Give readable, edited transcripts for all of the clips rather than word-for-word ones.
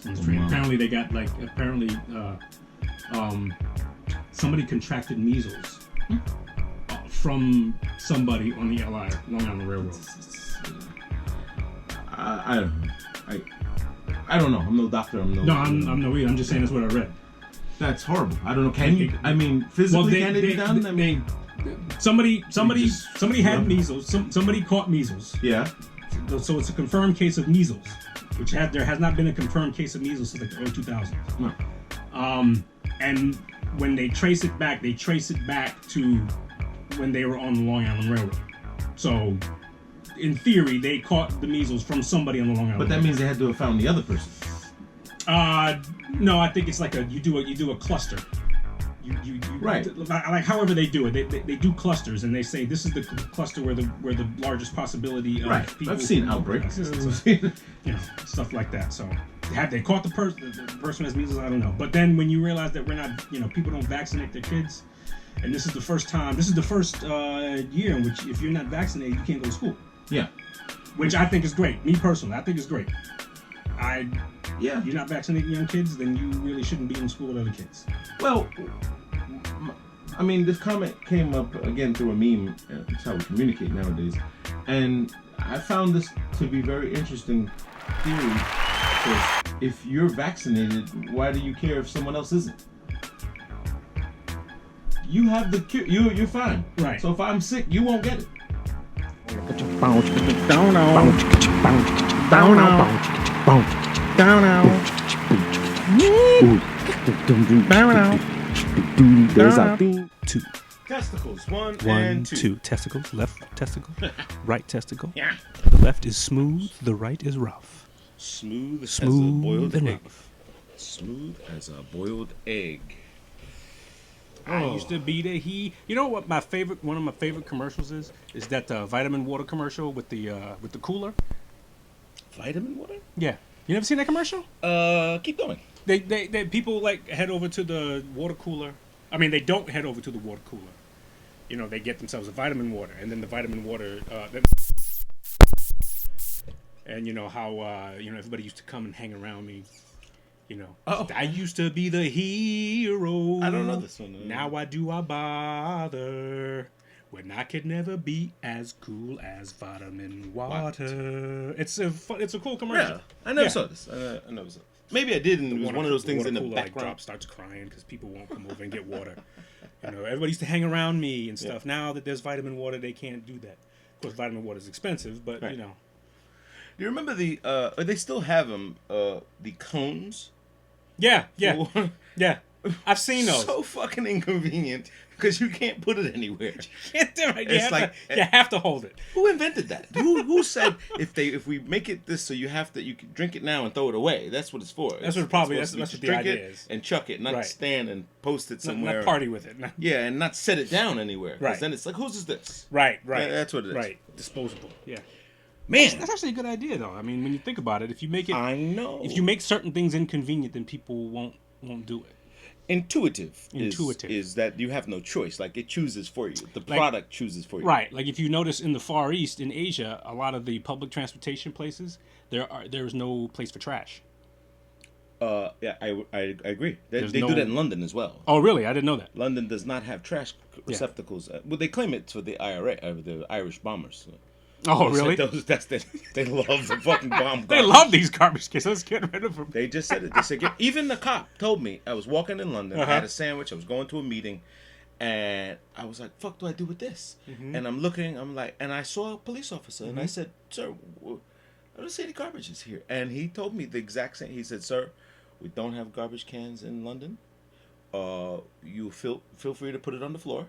On the train. Apparently they got somebody contracted measles from somebody on the Long Island Railroad. I don't know. I don't know. I'm no doctor. I'm no either. I'm just saying that's what I read. That's horrible. I don't know. Can you? I mean, physically, can it be done? Somebody had measles. Somebody caught measles. Yeah. So it's a confirmed case of measles, which there has not been a confirmed case of measles since like the early 2000s. No. And when they trace it back to when they were on the Long Island Railroad. So, in theory, they caught the measles from somebody on the Long Island Railroad. But that means they had to have found the other person. No, I think it's like you do a cluster. You right. Like however they do it, they do clusters, and they say this is the cluster where the largest possibility of people. I've seen outbreaks, stuff like that. So have they caught the person has measles? I don't know. But then when you realize that we're not, people don't vaccinate their kids, and this is the first year in which if you're not vaccinated, you can't go to school. Yeah. Which I think is great. Me personally, I think it's great. You're not vaccinating young kids, then you really shouldn't be in school with other kids. Well, I mean, this comment came up again through a meme. It's how we communicate nowadays. And I found this to be very interesting theory. Because if you're vaccinated, why do you care if someone else isn't? You have the cure. You're fine. Right. So if I'm sick, you won't get it. There's a two. Testicles, one and two. Two testicles, left testicle, right testicle. Yeah. The left is smooth, the right is rough. Smooth as a Smooth boiled and egg. rough. Smooth as a boiled egg. I used to be You know what one of my favorite commercials is that vitamin water commercial with the cooler. Vitamin water? Yeah, you never seen that commercial? Keep going. They people like head over to the water cooler. I mean, they don't head over to the water cooler. They get themselves a vitamin water, and then the vitamin water. And how everybody used to come and hang around me. I used to be the hero. I don't know this one. Now why do I bother when I could never be as cool as vitamin water? It's a cool commercial. Yeah, I never saw this. I never saw. Maybe I did, and it was one of those things in the background. Drop starts crying because people won't come over and get water. Everybody used to hang around me and stuff. Yeah. Now that there's vitamin water, they can't do that. Of course, vitamin water is expensive, but right. Do you remember they still have them, the cones? Yeah. I've seen those. So fucking inconvenient because you can't put it anywhere. You can't do it. You have to hold it. Who invented that? Who said if we make it this so you can drink it now and throw it away? That's what it's for. That's what the idea is. And chuck it, not stand and post it somewhere. Not party with it. No. Yeah, and not set it down anywhere. Right. Then it's like, whose is this? Right. That's what it is. Right. Disposable. Yeah. Man, that's actually a good idea, though. I mean, when you think about it, if you make it, I know, if you make certain things inconvenient, then people won't do it. Intuitive is that you have no choice. Like, it chooses for you. The product chooses for you. Right. Like, if you notice in the Far East, in Asia, a lot of the public transportation places, there's no place for trash. Yeah, I agree. They do that in London as well. Oh, really? I didn't know that. London does not have trash receptacles. Yeah. Well, they claim it's for the IRA, the Irish bombers. Oh, really? They love the fucking bomb. They love these garbage cans. Let's get rid of them. They just said it. They said, even the cop told me, I was walking in London, I had a sandwich, I was going to a meeting, and I was like, fuck do I do with this? Mm-hmm. And I'm looking, and I saw a police officer, and I said, sir, I don't see any garbage is here. And he told me the exact same. He said, sir, we don't have garbage cans in London. You feel free to put it on the floor.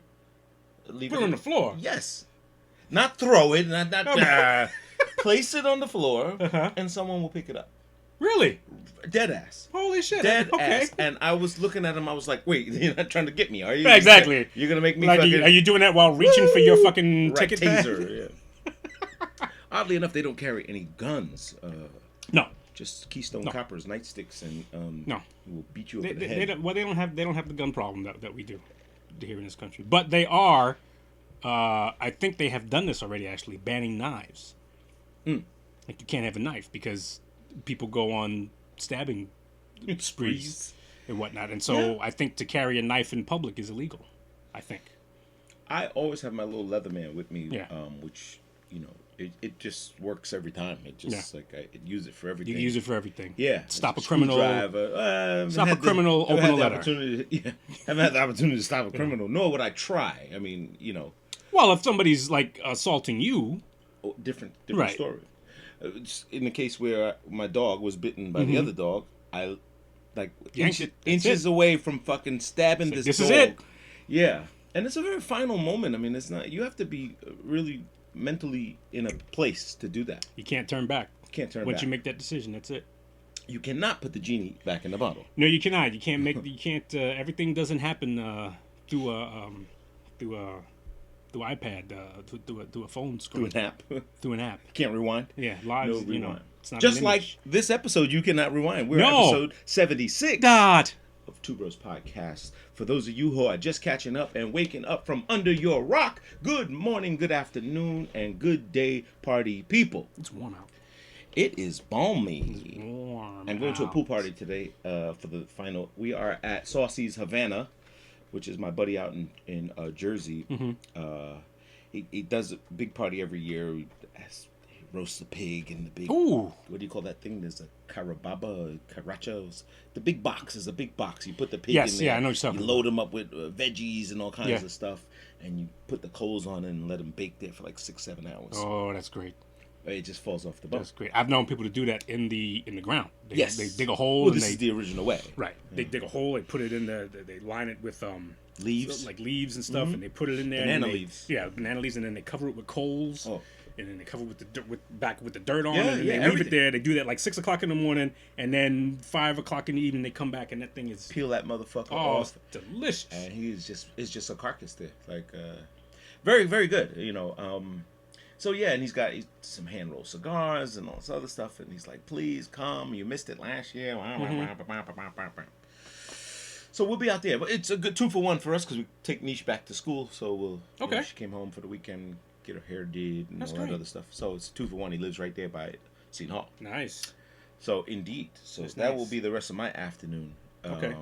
Put it on the floor? Yes. Not throw it, place it on the floor, and someone will pick it up. Really? Dead ass. Holy shit. Dead okay. ass. And I was looking at him, I was like, wait, you're not trying to get me, are you? Exactly. You're going to make me like, fucking... Are you doing that while reaching for your fucking ticket taser, yeah. Oddly enough, they don't carry any guns. No. Just Keystone Coppers, nightsticks, and no, will beat you over the head. They don't have the gun problem that we do here in this country. But they are... I think they have done this already, actually, banning knives. Like, you can't have a knife because people go on stabbing sprees and whatnot. And so I think to carry a knife in public is illegal. I think. I always have my little Leatherman with me, Yeah. Which, it just works every time. It just I use it for everything. You can use it for everything. Yeah. Stop a criminal. Stop a criminal, open a letter. Haven't had the opportunity to stop a criminal, nor would I try. I mean, Well, if somebody's like assaulting you, different Right. story. In the case where my dog was bitten by the other dog, I Yanked it. That's inches away from fucking stabbing this this dog. is it. Yeah, and it's a very final moment. I mean, it's not. You have to be really mentally in a place to do that. you can't turn back. You can't turn Once back. you make that decision, that's it. You cannot put the genie back in the bottle. No, you cannot. You can't make. You can't. Everything doesn't happen through iPad, through a phone screen, Through an app. through an app. Can't rewind. Yeah, live. No You know, rewind. it's not Just an like image. this episode, you cannot rewind. We're No. episode 76 God. of Two Bros Podcast. For those of you who are just catching up and waking up from under your rock, good morning, good afternoon, and good day, party people. It's warm out. It is balmy. Warm. I'm going to a out. pool party today for the final. We are at Saucy's Havana, which is my buddy out in Jersey. He does a big party every year. He roasts the pig and the big. Ooh. What do you call that thing? There's a carababa, carachos. The big box is a big box. You put the pig Yes, in there. yeah, I know what you're talking You load them up with veggies and all kinds Yeah. of stuff, and you put the coals on it and let them bake there for like 6-7 hours. Oh, that's great. It just falls off the bone. That's great. I've known people to do that in the ground. They, Yes, They dig a hole Well, and this they is the original way. right. They dig a hole. They put it in the. They line it with Leaves. like leaves and stuff, and they put it in there. and Banana they- leaves. Yeah, banana leaves, and then they cover it with coals. Oh. And then they cover it with the dirt, with the dirt on, Yeah, and then yeah, they leave everything. it there. They do that like 6 o'clock in the morning, and then 5 o'clock in the evening they come back, and that thing is Peel that motherfucker oh, off. it's delicious. And it's just a carcass there, like very, very good, so yeah, and he's got some hand rolled cigars and all this other stuff, and he's like, please come, you missed it last year. So we'll be out there, but it's a good 2-for-1 for us because we take Niche back to school, so we'll Okay. she came home for the weekend, get her hair did and That's all great. that other stuff, so it's 2-for-1. He lives right there by Seton Hall. Nice. So indeed, so That's that nice. will be the rest of my afternoon. Okay.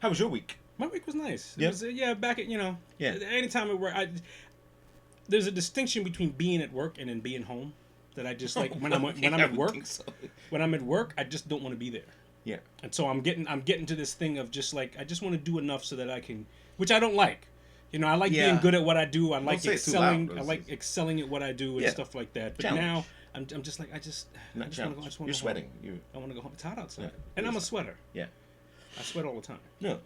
How was your week? My week was nice. Yeah? It was, back at Yeah. anytime at work. There's a distinction between being at work and then being home that I just like when I'm at work. When I'm at work, I just don't want to be there. Yeah. And so I'm getting to this thing of just like I just want to do enough so that I can, which I don't like. I like being Yeah. good at what I do. I like say it too excelling. loud. I like excelling at what I do and Yeah. stuff like that. But Challenge. now I'm just like I just Not want to challenged. go. I just You're want to sweating. I want to go home. It's hot outside, Yeah. and I'm a sweater. Yeah. I sweat all the time. No.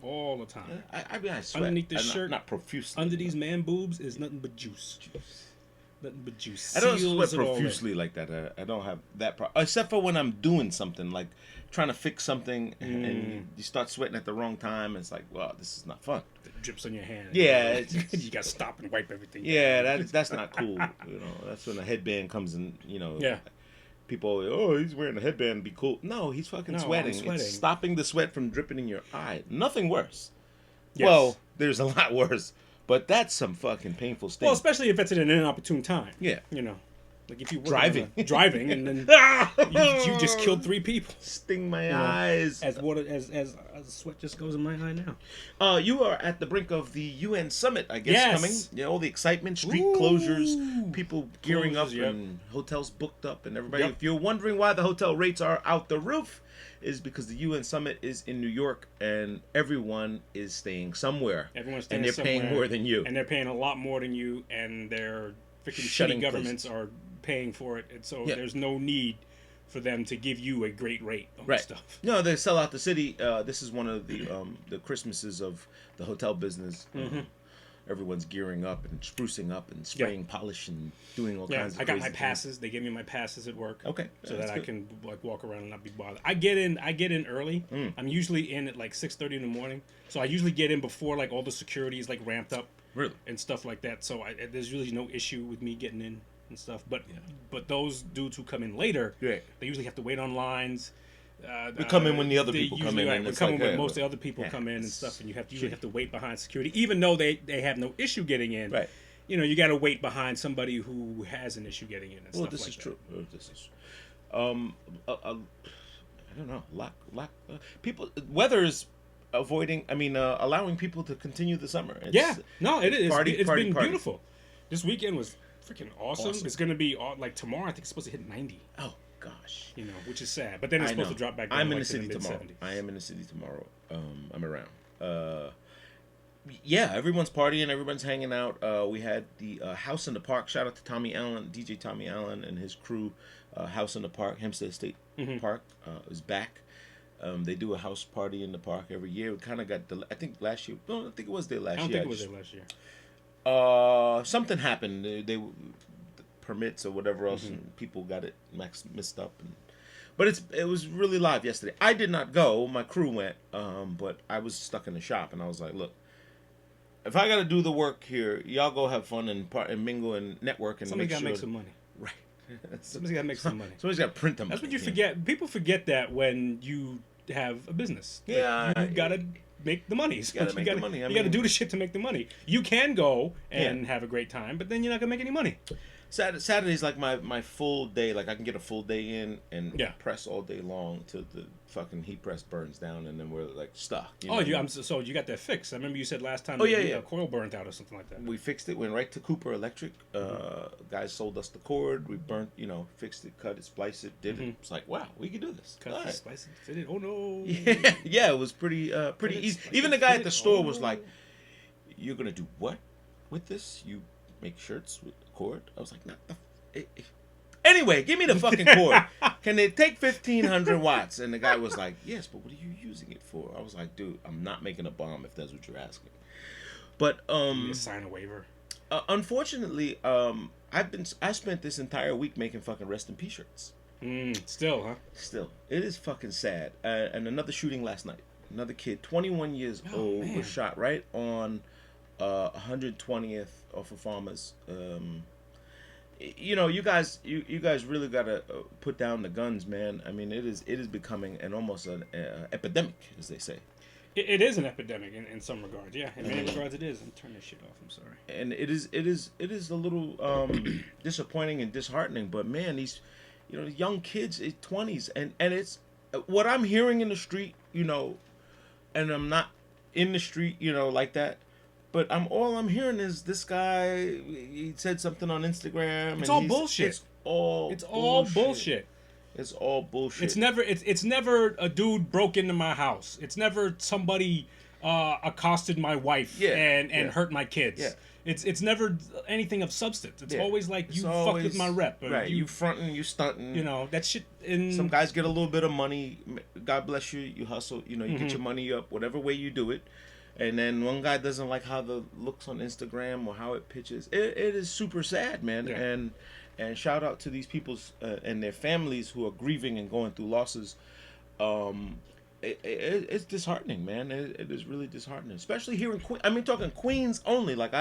All the time. I mean, I sweat. Underneath this Not- shirt, not profusely. Under these man boobs is nothing but juice. Nothing but juice. I don't Seals sweat it all in. profusely like that. I don't have that problem, except for when I'm doing something like trying to fix something, and you start sweating at the wrong time. And it's like, well, this is not fun. It drips on your hand. Yeah, it's you got to stop and wipe everything. Yeah, that's not cool. That's when the headband comes in. Yeah. People, oh, he's wearing a headband. Be cool. No, he's fucking No, I'm sweating. sweating. It's stopping the sweat from dripping in your eye. Nothing worse. Yes. Well, there's a lot worse, but that's some fucking painful state. Well, especially if it's at an inopportune time. Yeah. Like if you Driving. driving, and then you just killed 3 people. Sting my eyes. As water, as sweat just goes in my eye now. You are at the brink of the UN summit, I guess, Yes. coming. Yeah, all the excitement, street Ooh. closures, people gearing up, Closures, yep. and hotels booked up, and everybody. Yep. If you're wondering why the hotel rates are out the roof, is because the UN summit is in New York, and everyone is staying somewhere. Everyone's staying and they're somewhere, paying more than you. and they're paying a lot more than you, and their freaking Shutting shitty governments are paying for it, and so Yeah. there's no need for them to give you a great rate on Right. stuff. No, they sell out the city. This is one of the Christmases of the hotel business. Everyone's gearing up and sprucing up and spraying polish and doing all Yeah, kinds of I got crazy my things. passes. They gave me my passes at work. Okay, so that's that I good. can like walk around and not be bothered. I get in early. Mm. I'm usually in at like 6:30 in the morning. So I usually get in before like all the security is like ramped up. Really? And stuff like that. So there's really no issue with me getting in and stuff. But those dudes who come in later, Right. they usually have to wait on lines. We come in when the other they people come usually, in, Right, and we it's come like, in when hey, most of the well, other people yeah, come in and it's stuff, and you usually shitty. have to wait behind security, even though they have no issue getting in. Right. You got to wait behind somebody who has an issue getting in and Well, stuff this like is that. true. This is. I don't know. People. Weather is allowing people to continue the summer. No, it is. Party, It's party, been party. beautiful. This weekend was freaking awesome. It's going to be like tomorrow. I think it's supposed to hit 90. Oh gosh. You know, which is sad. But then it's I supposed know. to drop back down I'm in like the to city tomorrow. mid-70s. I am in the city tomorrow. I'm around. Yeah, everyone's partying. Everyone's hanging out. We had the House in the Park. Shout out to Tommy Allen, DJ Tommy Allen, and his crew. House in the Park, Hempstead State Park, is back. They do a house party in the park every year. We kind of got I think last year. No, I think it was there last year. I don't think it was there last year. Something happened. They permits or whatever else, and people got it messed up. But it was really live yesterday. I did not go. My crew went, but I was stuck in the shop, and I was like, look, if I got to do the work here, y'all go have fun and mingle and network and Somebody make got to sure. make some money. Right. Somebody's got to make some money. Somebody's got to print them. That's what you forget. People forget that when you have a business. Yeah, you gotta make the money. You gotta make the money. You gotta do the shit to make the money. You can go and have a great time, but then you're not gonna make any money. Saturday's like my full day. Like I can get a full day in and Yeah. press all day long till the fucking heat press burns down, and then we're like stuck. So you got that fixed. I remember you said last time yeah. coil burnt out or something like that. We fixed it. Went right to Cooper Electric. Guys sold us the cord. We burnt, fixed it, cut it, spliced it, did it. It's like, wow, we can do this. Cut All it, right. slice it, fit it. Oh no. Yeah, it was pretty easy. Even the guy at the store was like, "You're gonna do what with this? You make shirts with the cord?" I was like, "Not the." Anyway, give me the fucking cord. Can it take 1,500 watts? And the guy was like, "Yes, but what are you using it for?" I was like, "Dude, I'm not making a bomb if that's what you're asking." But You sign a waiver. unfortunately, I spent this entire week making fucking rest in peace shirts. Still, huh? Still, it is fucking sad. And another shooting last night. Another kid, 21 years old, man. was shot right on 120th off of Farmers. You guys really gotta put down the guns, man. I mean, it is becoming almost an epidemic, as they say. It is an epidemic in some regards. Yeah, in many regards it is. Turn this shit off. I'm sorry. And it is a little disappointing and disheartening. But man, these young kids, 20s, and it's what I'm hearing in the street, and I'm not in the street, like that. But all I'm hearing is this guy. He said something on Instagram. It's all bullshit. It's all bullshit. It's all bullshit. It's never a dude broke into my house. It's never somebody accosted my wife and hurt my kids. Yeah. It's never anything of substance. It's always like you fucked with my rep. Or right. You fronting, you stunting. That shit. Some guys get a little bit of money. God bless you. You hustle. You get your money up, whatever way you do it. And then one guy doesn't like how the looks on Instagram or how it pitches. It is super sad, man. Yeah. And shout out to these people's and their families who are grieving and going through losses. It's disheartening, man. It is really disheartening, especially here in Queens. I mean, talking Queens only. Like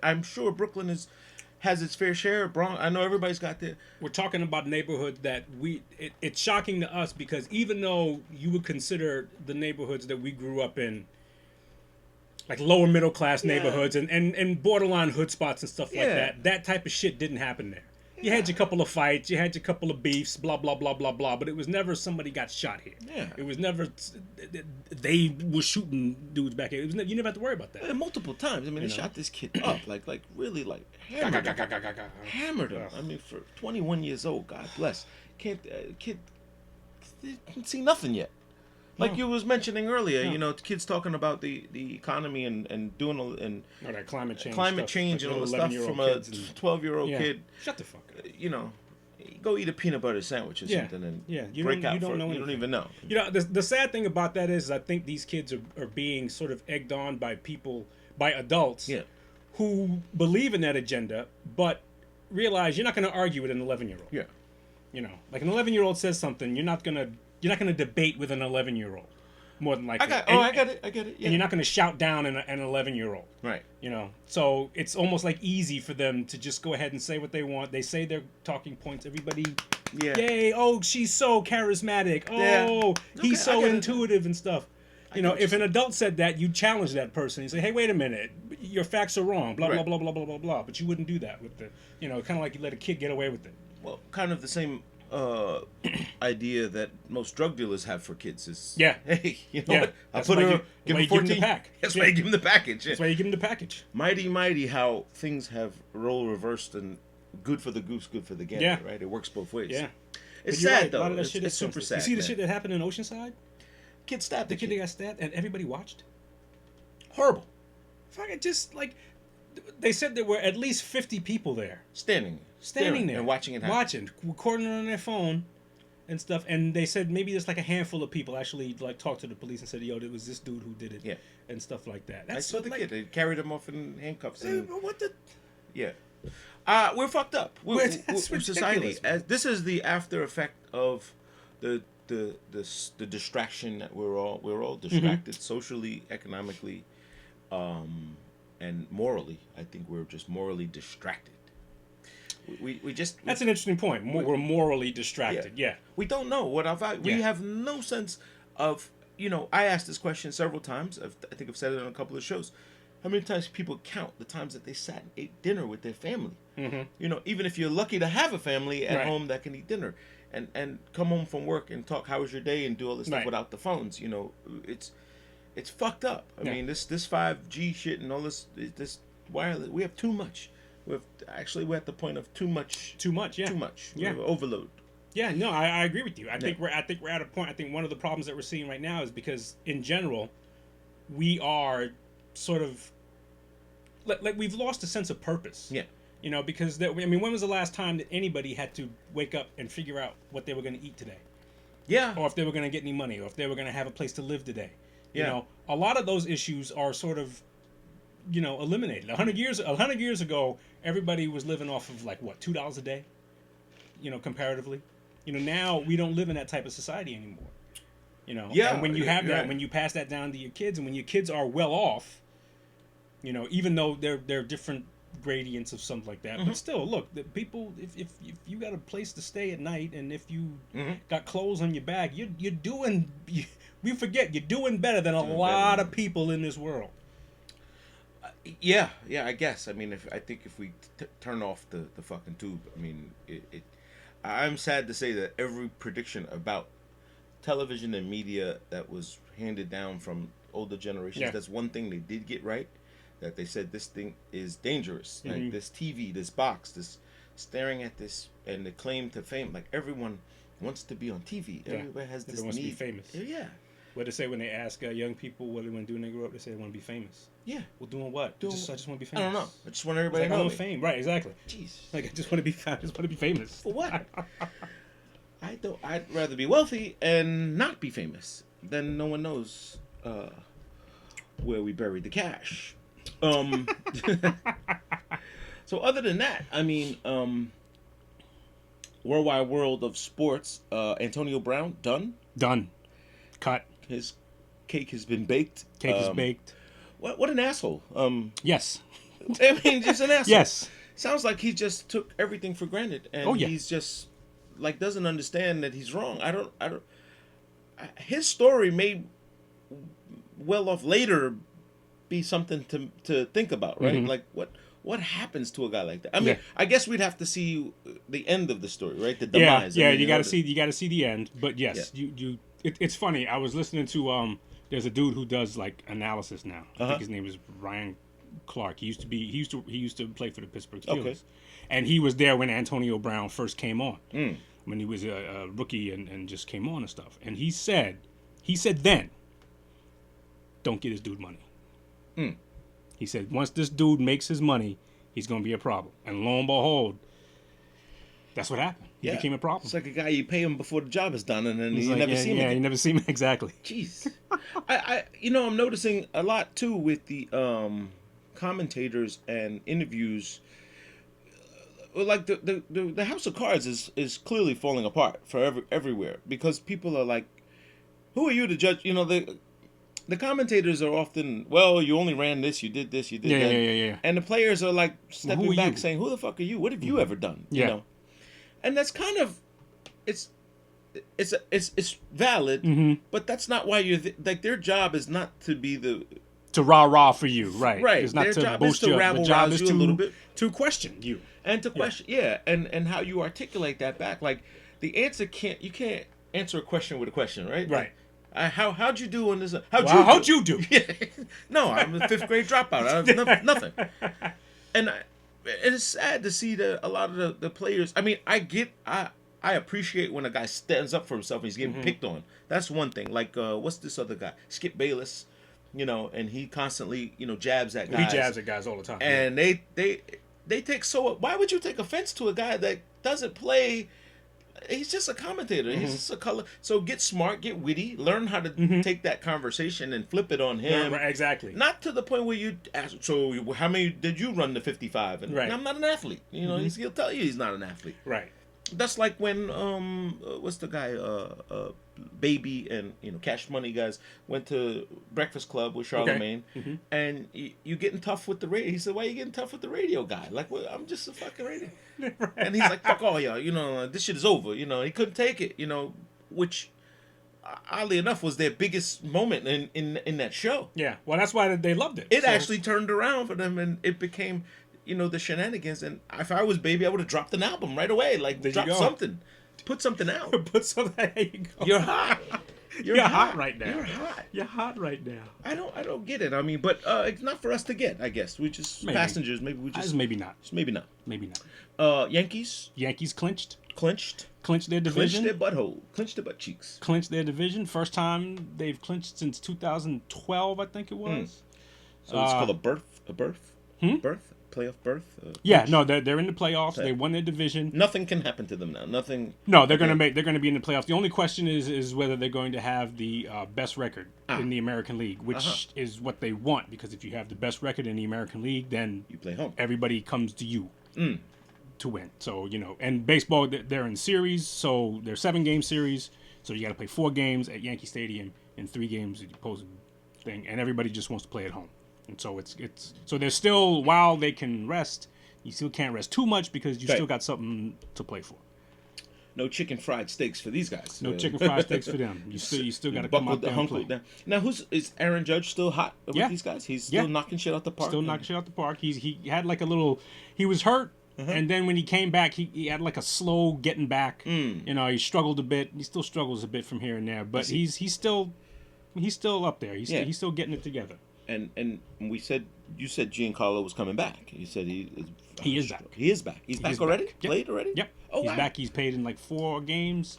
I'm sure Brooklyn has its fair share. Bronx. I know everybody's got their. We're talking about neighborhoods that it's shocking to us because even though you would consider the neighborhoods that we grew up in like lower middle class neighborhoods and borderline hood spots and stuff like that type of shit didn't happen there. You had your couple of fights, you had your couple of beefs, blah, blah, blah, blah, blah, but it was never somebody got shot here. Yeah. It was never, they were shooting dudes back here. You never have to worry about that. Multiple times. I mean, they shot this kid up, like really, like hammered him. Hammered him. I mean, for 21 years old, God bless. Kid didn't see nothing yet. Like you was mentioning earlier, kids talking about the economy and doing or that climate change and all the stuff from a 12-year-old kid. Shut the fuck up. Go eat a peanut butter sandwich or something and you break out. You don't know you anything. don't even know. The sad thing about that is I think these kids are being sort of egged on by adults who believe in that agenda, but realize you're not going to argue with an 11-year-old. Yeah. Like an 11-year-old says something, you're not gonna debate with an 11-year-old, more than likely. I get it. Yeah. And you're not gonna shout down an 11-year-old. Right. So it's almost like easy for them to just go ahead and say what they want. They say their talking points. Everybody, yay! Oh, she's so charismatic. Oh, he's so intuitive and stuff. If an adult said that, you'd challenge that person. You say, hey, wait a minute, your facts are wrong. Blah blah blah blah blah blah blah. But you wouldn't do that with the, kind of like you let a kid get away with it. Well, kind of the same idea that most drug dealers have for kids is Yeah. hey, you know Yeah. what? That's why you give them the pack. That's why you give them the package. That's why you give them the package. Mighty how things have role reversed and good for the goose, good for the gander. Yeah. Right? It works both ways. Yeah. It's But you're sad right, though. A lot of that It's, shit it's is super senseless. sad. You see the man. shit that happened in Oceanside? Kid stabbed The kid that got stabbed and everybody watched? Horrible. Fucking just like they said there were at least 50 people there. Standing Standing there and watching it happen. watching, recording it on their phone and stuff. And they said maybe there's like a handful of people actually like talked to the police and said, "Yo, there was this dude who did it," Yeah. and stuff like that. I That's saw the like, kid. They carried him off in handcuffs. And, What the? yeah. We're fucked up. That's Society. ridiculous, man. As this is the after effect of the distraction that we're all distracted socially, economically, and morally. I think we're just morally distracted. We just That's an interesting point. We're morally distracted. Yeah. we don't know what our value. We Yeah. have no sense of. I asked this question several times. I think I've said it on a couple of shows. How many times people count the times that they sat and ate dinner with their family? Mm-hmm. Even if you're lucky to have a family at Right. home that can eat dinner, and come home from work and talk, how was your day, and do all this stuff Right. without the phones. It's fucked up. I Yeah. mean, this 5G shit and all this wireless. We have too much. We're at the point of too much. Too much. Yeah. Too much. Yeah. We're overload. Yeah, no, I agree with you. I think we're at a point. I think one of the problems that we're seeing right now is because in general, we are sort of like we've lost a sense of purpose. Yeah. Because when was the last time that anybody had to wake up and figure out what they were going to eat today, Yeah. or if they were going to get any money, or if they were going to have a place to live today? Yeah. A lot of those issues are sort of eliminated. 100 years ago, everybody was living off of like what, $2 a day, comparatively. Now we don't live in that type of society anymore. Yeah, and when you have that, right. when you pass that down to your kids, and when your kids are well off, even though they're different gradients of something like that, Mm-hmm. but still, look, the people, if you got a place to stay at night, and if you Mm-hmm. got clothes on your back, you're doing. We forget you're doing better than a lot of people in this world. Yeah, I guess. I mean, I think if we turn off the fucking tube, I mean, I'm sad to say that every prediction about television and media that was handed down from older generations, Yeah. that's one thing they did get right. That they said this thing is dangerous. Mm-hmm. Like this TV, this box, this staring at this, and the claim to fame. Like everyone wants to be on TV. Yeah. Everybody has this Everyone wants to be need. famous. Yeah. What they say when they ask young people what they want to do when they grow up, they say they want to be famous. Yeah. Well, doing what? I just want to be I famous. don't know. I just want It's everybody like, to I know want me. fame, right? Exactly. Jeez. Like I just want to be famous. For what? I'd rather be wealthy and not be famous. Then no one knows where we buried the cash. So other than that, I mean, worldwide world of sports. Antonio Brown done. Cut. His cake has been baked. Cake is baked. What an asshole. Yes. I mean, just an asshole. Yes. Sounds like he just took everything for granted, and Oh, yeah. he's just like doesn't understand that he's wrong. I don't. His story may well off later be something to think about, right? Mm-hmm. Like what happens to a guy like that? I mean, Yeah. I guess we'd have to see the end of the story, right? The Yeah. demise. Yeah. I mean, You got to the- see. You got to see the end. But yes, it's funny. I was listening to There's a dude who does like analysis now. I think his name is Ryan Clark. He used to play for the Pittsburgh Steelers. Okay. And he was there when Antonio Brown first came on. When he was a rookie and just came on and stuff. And he said then, don't get this dude money. He said, once this dude makes his money, he's going to be a problem. And lo and behold, that's what happened. He became a problem. It's like a guy you pay him before the job is done, and then He's you like, never see him again. you never see him. Exactly. Jeez. I'm noticing a lot too with the commentators and interviews. Like the House of Cards is clearly falling apart for everywhere because people are like, who are you to judge? The commentators are often, well, you only ran this, you did this, you did that. Yeah. And the players are like stepping who are back you? saying, who the fuck are you? What have you ever done? Yeah. And that's kind of, it's valid, but that's not why you're like their job is not to be the To rah for you, right? Right. It's not Their to job is boost to you up. The rabble job rouse is you a little bit. to question you. and to question and how you articulate that back. Like the answer can't. You can't answer a question with a question, right? Right. How'd you do on this? How'd you do? No, I'm a fifth grade dropout. I have nothing. And it's sad to see that a lot of the players. I mean, I appreciate when a guy stands up for himself and he's getting picked on. That's one thing. Like what's this other guy? Skip Bayless, and he constantly jabs at guys. He jabs at guys all the time. And they take why would you take offense to a guy that doesn't play? He's just a commentator. He's just a color. So get smart, get witty, learn how to take that conversation and flip it on him. Right, exactly. Not to the point where you ask, so how many did you run the 55? And Right. I'm not an athlete. He'll tell you he's not an athlete. Right. That's like when what's the guy Baby and Cash Money guys went to Breakfast Club with Charlemagne, and you getting tough with the radio. He said, "Why are you getting tough with the radio guy?" Like, well, I'm just a fucking radio. Right. And he's like, "Fuck all y'all, this shit is over." He couldn't take it. Which oddly enough was their biggest moment in that show. Yeah. Well, that's why they loved it. It actually turned around for them, and it became. The shenanigans, and if I was Baby, I would have dropped an album right away. Like, there drop something, put something out. Put something. There you go. You're hot. You're hot right now. You're hot. You're hot right now. I don't get it. I mean, but it's not for us to get. I guess we just passengers. Maybe we just maybe not. maybe not. Maybe not. Yankees clinched clinched their division. their butthole, clinched their butt cheeks. Clinched their division. First time they've clinched since 2012, I think it was. So it's called a berth. Playoff berth. Yeah, no, they're in the playoffs. They won their division. Nothing can happen to them now. Nothing. No, they're gonna be in the playoffs. The only question is whether they're going to have the best record in the American League, which is what they want, because if you have the best record in the American League, then You play home. everybody comes to you to win. So and baseball, they're in series, so they're 7-game series. So you got to play 4 games at Yankee Stadium and 3 games at the opposing thing, and everybody just wants to play at home. And so it's so they're still, while they can rest, you still can't rest too much because you still got something to play for. No chicken fried steaks for these guys. No chicken fried steaks for them. You still got to come out there and play. Down. Now, is Aaron Judge still hot with these guys? He's still knocking shit out the park. Still knocking shit out the park. He had like a little. He was hurt, and then when he came back, he had like a slow getting back. He struggled a bit. He still struggles a bit from here and there, but he's still up there. He's still getting it together. And you said Giancarlo was coming back. You said he is back. He is back. He's back already? Yep. Played already? Yep. Oh, he's wow. back. He's played in like 4 games.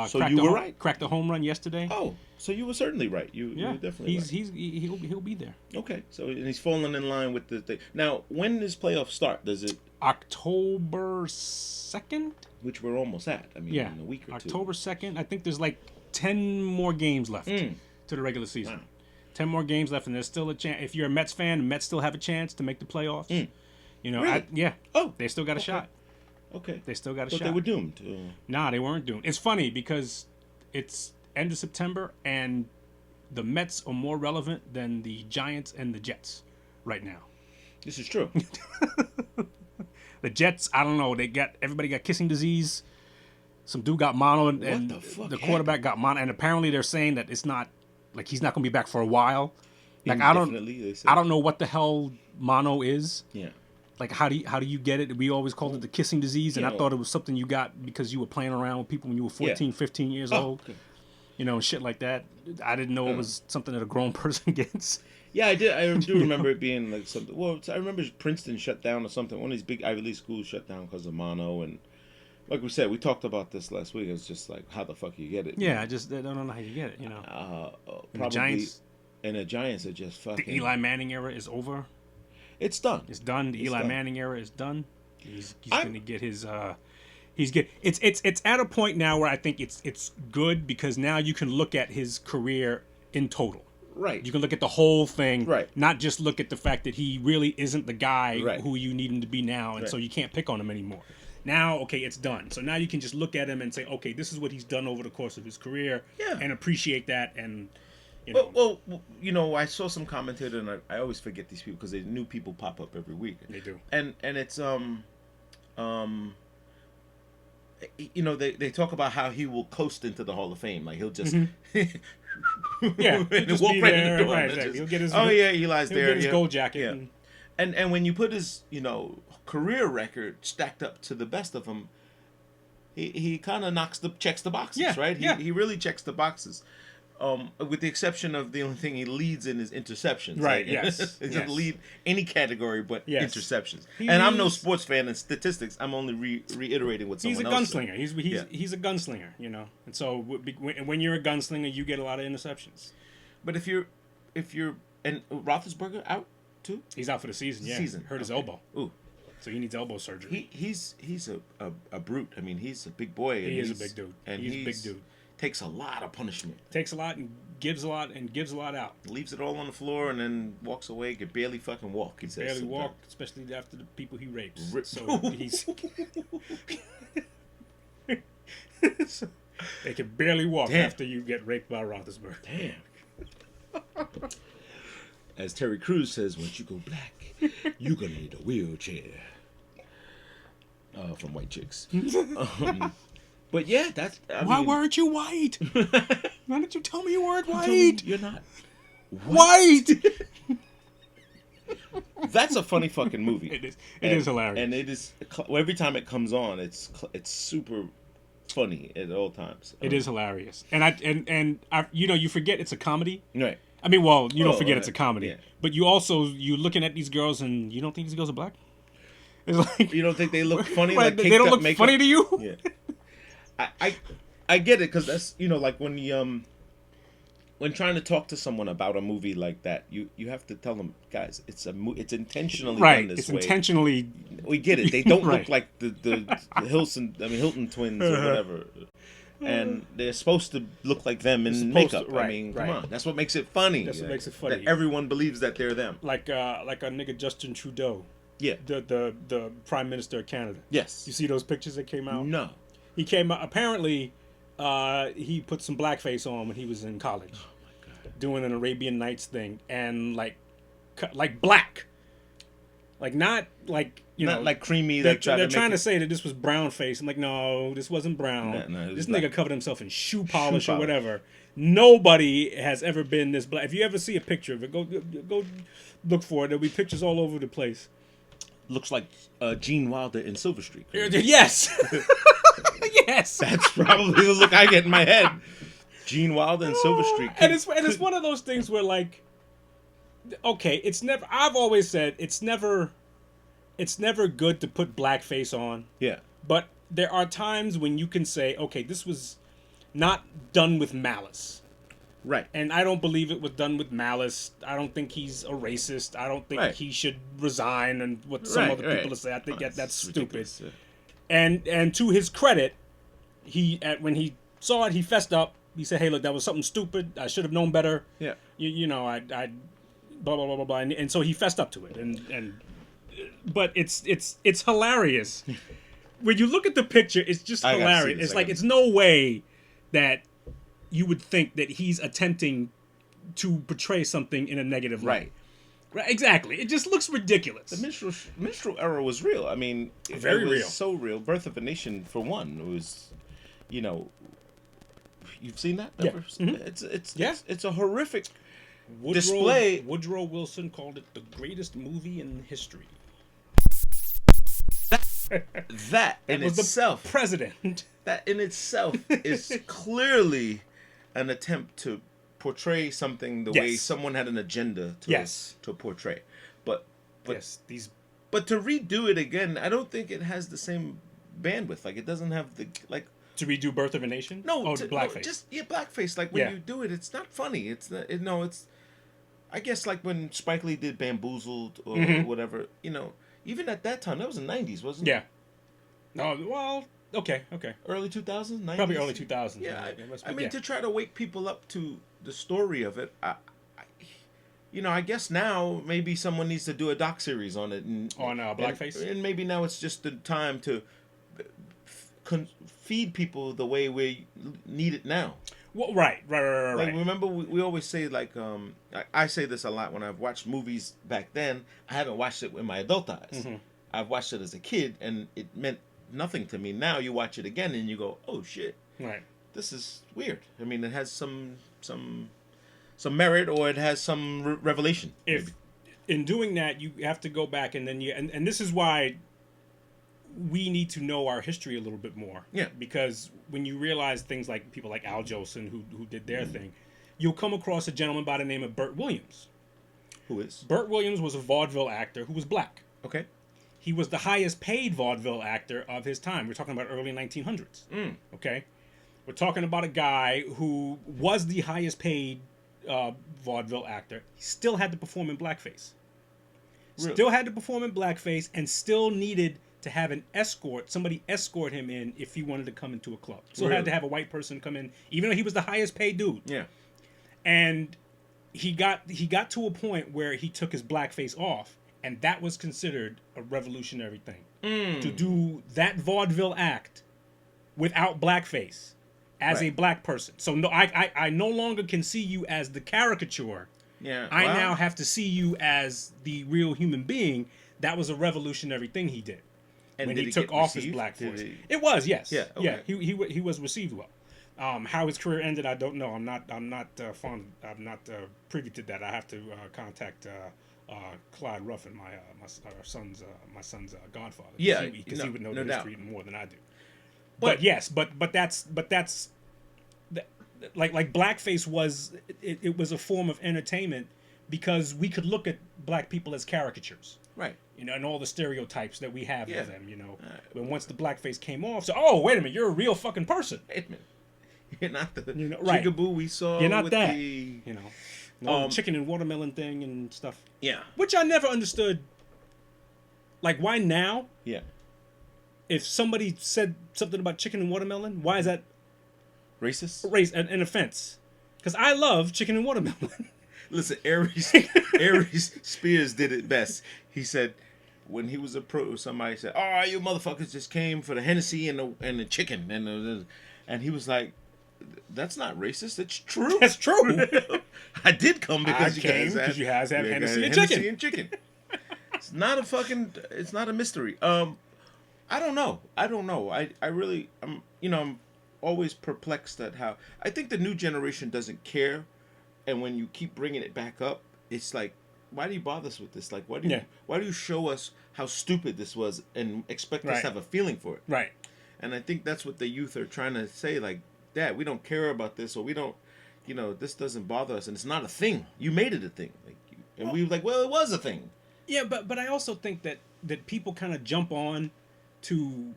So you were right. Cracked a home run yesterday. Oh, so you were certainly right. You were definitely right. He'll be there. Okay. So and he's falling in line with the thing. Now, when does playoffs start? Does it October 2nd? Which we're almost at. I mean, in a week or two. October 2nd. I think there's like 10 more games left to the regular season. Wow. 10 more games left, and there's still a chance. If you're a Mets fan, the Mets still have a chance to make the playoffs. Really? They still got a shot. Okay. They still got a But shot. they were doomed. Nah, they weren't doomed. It's funny because it's end of September, and the Mets are more relevant than the Giants and the Jets right now. This is true. The Jets, I don't know. Everybody got kissing disease. Some dude got mono, and What the fuck the quarterback got mono, and apparently they're saying that it's not. Like, he's not going to be back for a while. Like, I don't know what the hell mono is. Yeah. Like, how do you get it? We always called it the kissing disease, and I thought it was something you got because you were playing around with people when you were 14, 15 years old. Okay. Shit like that. I didn't know it was something that a grown person gets. Yeah, I did. I do remember it being like something. Well, I remember Princeton shut down or something. One of these big Ivy League schools shut down because of mono, and like we said, we talked about this last week. It's just like, how the fuck you get it? Yeah, I don't know how you get it. Probably. The Giants are just fucking. The Eli Manning era is over. It's done. It's done. The Eli Manning era is done. He's going to get his. It's at a point now where I think it's good because now you can look at his career in total. Right. You can look at the whole thing. Right. Not just look at the fact that he really isn't the guy Right. who you need him to be now, and so you can't pick on him anymore. Now, okay, it's done. So now you can just look at him and say, okay, this is what he's done over the course of his career, and appreciate that. And Well, I saw some commentator, and I always forget these people because new people pop up every week. They do. And it's they talk about how he will coast into the Hall of Fame, like he'll just yeah, and walk right in the door. Right, exactly. He'll get his Eli's there. He'll get his gold jacket. Yeah. And when you put his career record stacked up to the best of them, he kind of checks the boxes, Yeah, right? yeah. He really checks the boxes. With the exception of the only thing he leads in is interceptions. Right, Like, yes, he yes. doesn't lead any category but Yes. interceptions. He And I'm no leads- sports fan and statistics. I'm only reiterating what He's someone a else said. gunslinger. He's a gunslinger, you know. And so when you're a gunslinger, you get a lot of interceptions. But if you're and Roethlisberger out too. He's out for the season. Yeah, hurt his elbow, Ooh, so he needs elbow surgery. he's a brute. I mean, he's a big boy. And He is a he's big dude. And He's a big dude. Takes a lot of punishment. Takes a lot and gives a lot and gives a lot out. Leaves it all on the floor and then walks away. Can barely fucking walk. He says Barely sometimes. walk, especially after the people he rapes. Rip- So he's they can barely walk Damn. after you get raped by Roethlisberger. Damn. As Terry Crews says, once you go black, you're gonna need a wheelchair. From White Chicks. But yeah, that's. Why weren't you white? Why didn't you tell me you weren't Tell me white? you're not White. That's a funny fucking movie. It is. It is hilarious. and it is every time it comes on, it's super funny at all times. It is hilarious, and I, you forget it's a comedy. Right. I mean, well, you don't Oh, forget right. it's a comedy, Yeah. but you looking at these girls and you don't think these girls are black. It's like You don't think they look funny? Right, Like they don't caked up look makeup? funny to you. Yeah. I get it, because that's like when trying to talk to someone about a movie like that, you have to tell them, guys, it's intentionally Right, done this it's way. intentionally. We get it. They don't Right. look like the Hilton twins or whatever. And they're supposed to look like them in supposed makeup. to, right, I mean, right. come on. That's what makes it funny. That's what makes it funny. That everyone believes that they're them. Like a nigga Justin Trudeau, Yeah. the Prime Minister of Canada. Yes. You see those pictures that came out? No. He came out. Apparently, he put some blackface on when he was in college, doing an Arabian Nights thing, and like black, like not like Not like creamy. They're, Like trying they're to trying make to say that this was brown face. I'm like, no, this wasn't brown. No, it was this black. nigga covered himself in shoe polish or polish. whatever. Nobody has ever been this black. If you ever see a picture of it, go look for it. There'll be pictures all over the place. looks like Gene Wilder in Silver Streak. Yes, yes. That's probably the look I get in my head. Gene Wilder in Silver Streak. And it's one of those things where, like, okay, it's never. I've always said it's never good to put blackface on. Yeah. But there are times when you can say, okay, this was not done with malice. Right. And I don't believe it was done with malice. I don't think he's a racist. I don't think Right. he should resign and what some Right, other people right. say. I think that's stupid. ridiculous. And to his credit, when he saw it, he fessed up. He said, "Hey, look, that was something stupid. I should have known better. Yeah. You know, I blah blah blah blah blah." And so he fessed up to it. But it's hilarious. When you look at the picture, it's just I gotta see hilarious. this. It's like it's no way that you would think that he's attempting to portray something in a negative light. Right, exactly. It just looks ridiculous. The minstrel era was real. I mean, Very it was real. So real. Birth of a Nation, for one, was, you've seen that? Yeah. Never? It's a horrific display. Woodrow Wilson called it the greatest movie in history. That in was itself, the president. that in itself is clearly an attempt to portray something the way Yes. someone had an agenda to Yes. to portray. But Yes, these. But to redo it again, I don't think it has the same bandwidth. Like, it doesn't have the To redo Birth of a Nation? No, the blackface. just blackface. Like, when Yeah. you do it, it's not funny. It's not, it's. I guess like when Spike Lee did Bamboozled or whatever. Even at that time, that was the '90s, wasn't it? Yeah. Oh, well, okay. Early 2000s, 90s? Probably early 2000s. Yeah, it must I be, mean, yeah. to try to wake people up to the story of it, I guess now maybe someone needs to do a doc series on it. On blackface? And maybe now it's just the time to feed people the way we need it now. Well, right. Like, remember, we always say, like, I say this a lot when I've watched movies back then. I haven't watched it with my adult eyes. Mm-hmm. I've watched it as a kid, and it meant nothing to me. Now you watch it again, and you go, oh, shit. Right. This is weird. I mean, it has some merit, or it has some revelation. If in doing that, you have to go back and then and this is why we need to know our history a little bit more. Yeah. Because when you realize things like people like Al Jolson who did their thing, you'll come across a gentleman by the name of Burt Williams. Who is? Burt Williams was a vaudeville actor who was black. Okay. He was the highest paid vaudeville actor of his time. We're talking about early 1900s. Okay? We're talking about a guy who was the highest paid vaudeville actor. He still had to perform in blackface. Really? Still had to perform in blackface and still needed to have an escort, somebody escort him in if he wanted to come into a club. So had to have a white person come in, even though he was the highest paid dude. Yeah. And he got to a point where he took his blackface off, and that was considered a revolutionary thing. To do that vaudeville act without blackface as a black person. So no, I no longer can see you as the caricature. Yeah. I now have to see you as the real human being. That was a revolutionary thing he did. And when did he it took get off his received? black Did voice. it- It was, yes. Yeah, okay. Yeah, he was received well. How his career ended, I don't know. I'm not privy to that. I have to contact Clyde Ruffin, my son's godfather. Yeah, because he would know no the doubt. history more than I do. But- But yes, but that's like blackface was it was a form of entertainment because we could look at black people as caricatures. Right. You know, and all the stereotypes that we have Yeah. of them, you know. But once the blackface came off, so, oh, wait a minute, you're a real fucking person. Wait a minute. You're not the right. jigaboo we saw. You're not with that. The... You know, the chicken and watermelon thing and stuff. Yeah. Which I never understood. Like, why now? Yeah. If somebody said something about chicken and watermelon, why is that Racist. an offense? Because I love chicken and watermelon. Listen, Aries Spears did it best. He said when he was approached, somebody said, "Oh, you motherfuckers just came for the Hennessy and the chicken," and he was like, "That's not racist. It's true. That's true. I did come because you came guys because you guys have you Hennessy got and Hennessy chicken." and chicken. It's not a fucking. It's not a mystery. I don't know. I really. I'm always perplexed at how. I think the new generation doesn't care, and when you keep bringing it back up, it's like, why do you bother us with this? Like, why do you show us how stupid this was and expect us Right. to have a feeling for it? Right. And I think that's what the youth are trying to say. Like, Dad, we don't care about this, or we don't. This doesn't bother us, and it's not a thing. You made it a thing, and we were like, well, it was a thing. Yeah, but I also think that people kind of jump on to.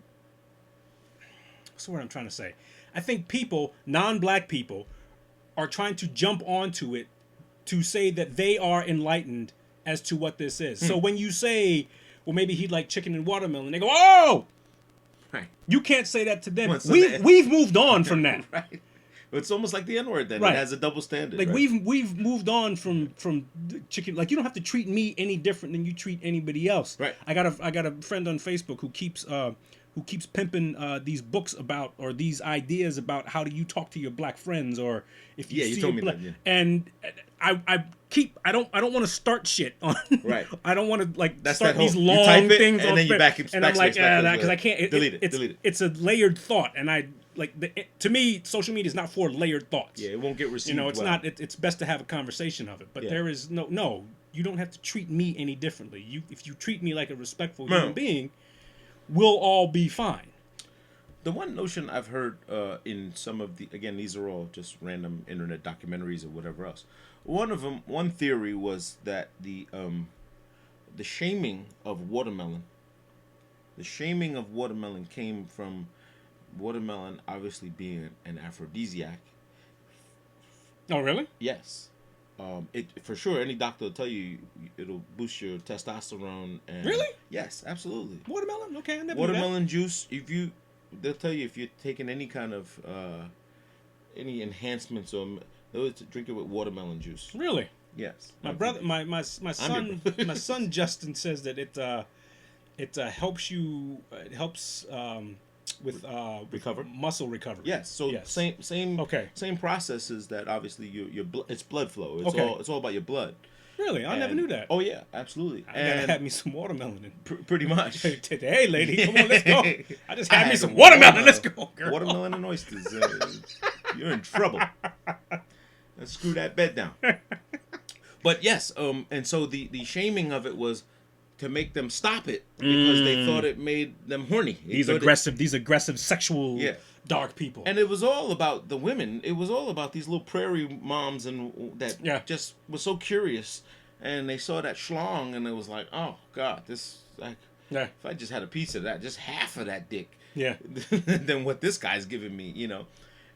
What's the word I'm trying to say? I think people, non-black people, are trying to jump onto it to say that they are enlightened as to what this is. So when you say, well, maybe he'd like chicken and watermelon, they go, oh! Right. You can't say that to them. Well, so We've moved on from that. Right. It's almost like the N-word then. Right. It has a double standard. Like right? we've moved on from chicken. Like you don't have to treat me any different than you treat anybody else. Right. I got a friend on Facebook who keeps pimping these books about or these ideas about how do you talk to your black friends or if you Yeah, you see told a me black that, yeah. and I don't want to start shit on Right. I don't want to like That's start that whole- these you long type it, things and on then you Facebook, and I'm like because I can't delete it. It's a layered thought and I like to me social media is not for layered thoughts. Yeah, it won't get received. It's well. not. It's best to have a conversation of it. But Yeah. there is no. You don't have to treat me any differently. If you treat me like a respectful No. human being, we'll all be fine. The one notion I've heard in some of these are all just random internet documentaries or whatever else. One theory was that the shaming of watermelon came from watermelon obviously being an aphrodisiac. Oh, really? Yes. It for sure. Any doctor will tell you it'll boost your testosterone. And Really? Yes, absolutely. Watermelon? Okay, I never knew Watermelon juice. They'll tell you if you're taking any kind of any enhancements or they'll drink it with watermelon juice. that. Really? Yes. My brother, my son, my son Justin says that it helps you. It helps with Recover? muscle recovery. Yes. So Yes. same Okay. same processes that obviously your blood. It's blood flow. It's Okay. all about your blood. Really? I never And- knew that. Oh yeah, absolutely. I gotta have me some watermelon. Pretty much. Hey, lady, come on, let's go. I just had me had some some watermelon. Let's go, girl. Watermelon and oysters. You're in trouble. Let's screw that bed down. But yes, and so the shaming of it was to make them stop it because they thought it made them horny. These aggressive sexual Yeah. dark people. And it was all about the women. It was all about these little prairie moms and that just was so curious, and they saw that schlong and it was like, oh God, this like if I just had a piece of that, just half of that dick, than what this guy's giving me, you know,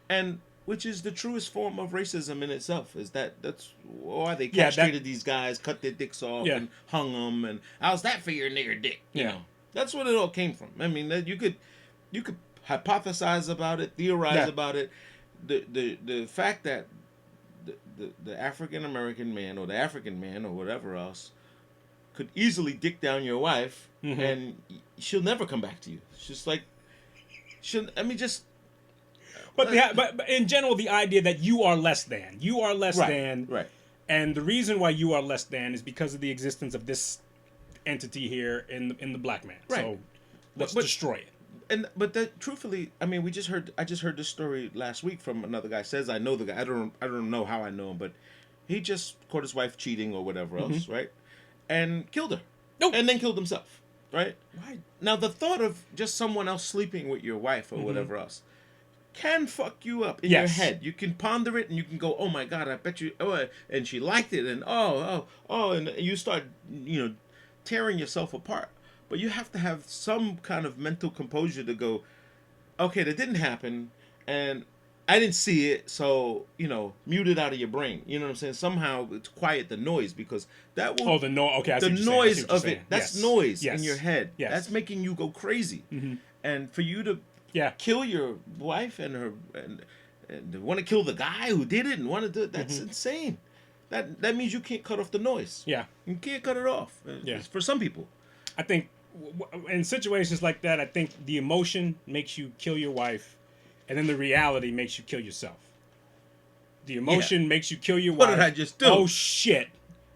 and which is the truest form of racism in itself. Is that's why they castrated these guys, cut their dicks off, and hung them, and how's that for your nigger dick? You know, that's what it all came from. I mean, you could hypothesize about it, theorize about it. The fact that the African American man or the African man or whatever else could easily dick down your wife and she'll never come back to you. It's just like But in general, the idea that you are less than, right. And the reason why you are less than is because of the existence of this entity here in the black man. Right. So let's destroy it. But truthfully, I mean, I just heard this story last week from another guy. Says I know the guy. I don't know how I know him, but he just caught his wife cheating or whatever else, right? And killed her. Nope. And then killed himself, right? Right. Now the thought of just someone else sleeping with your wife or whatever else can fuck you up in your head. You can ponder it and you can go, oh my God, I bet you, and she liked it, and and you start, tearing yourself apart. But you have to have some kind of mental composure to go, okay, that didn't happen, and I didn't see it, so, mute it out of your brain. You know what I'm saying? Somehow it's quiet the noise, because that will... Oh, the noise. Okay, I see the what you're saying. noise I see what you're of saying. it, that's noise in your head. Yes. That's making you go crazy. And for you to kill your wife and want to kill the guy who did it and want to do it, that's insane. That means you can't cut off the noise. Yeah. You can't cut it off. For some people. I think in situations like that, I think the emotion makes you kill your wife, and then the reality makes you kill yourself. The emotion makes you kill your wife. What did I just do? Oh shit!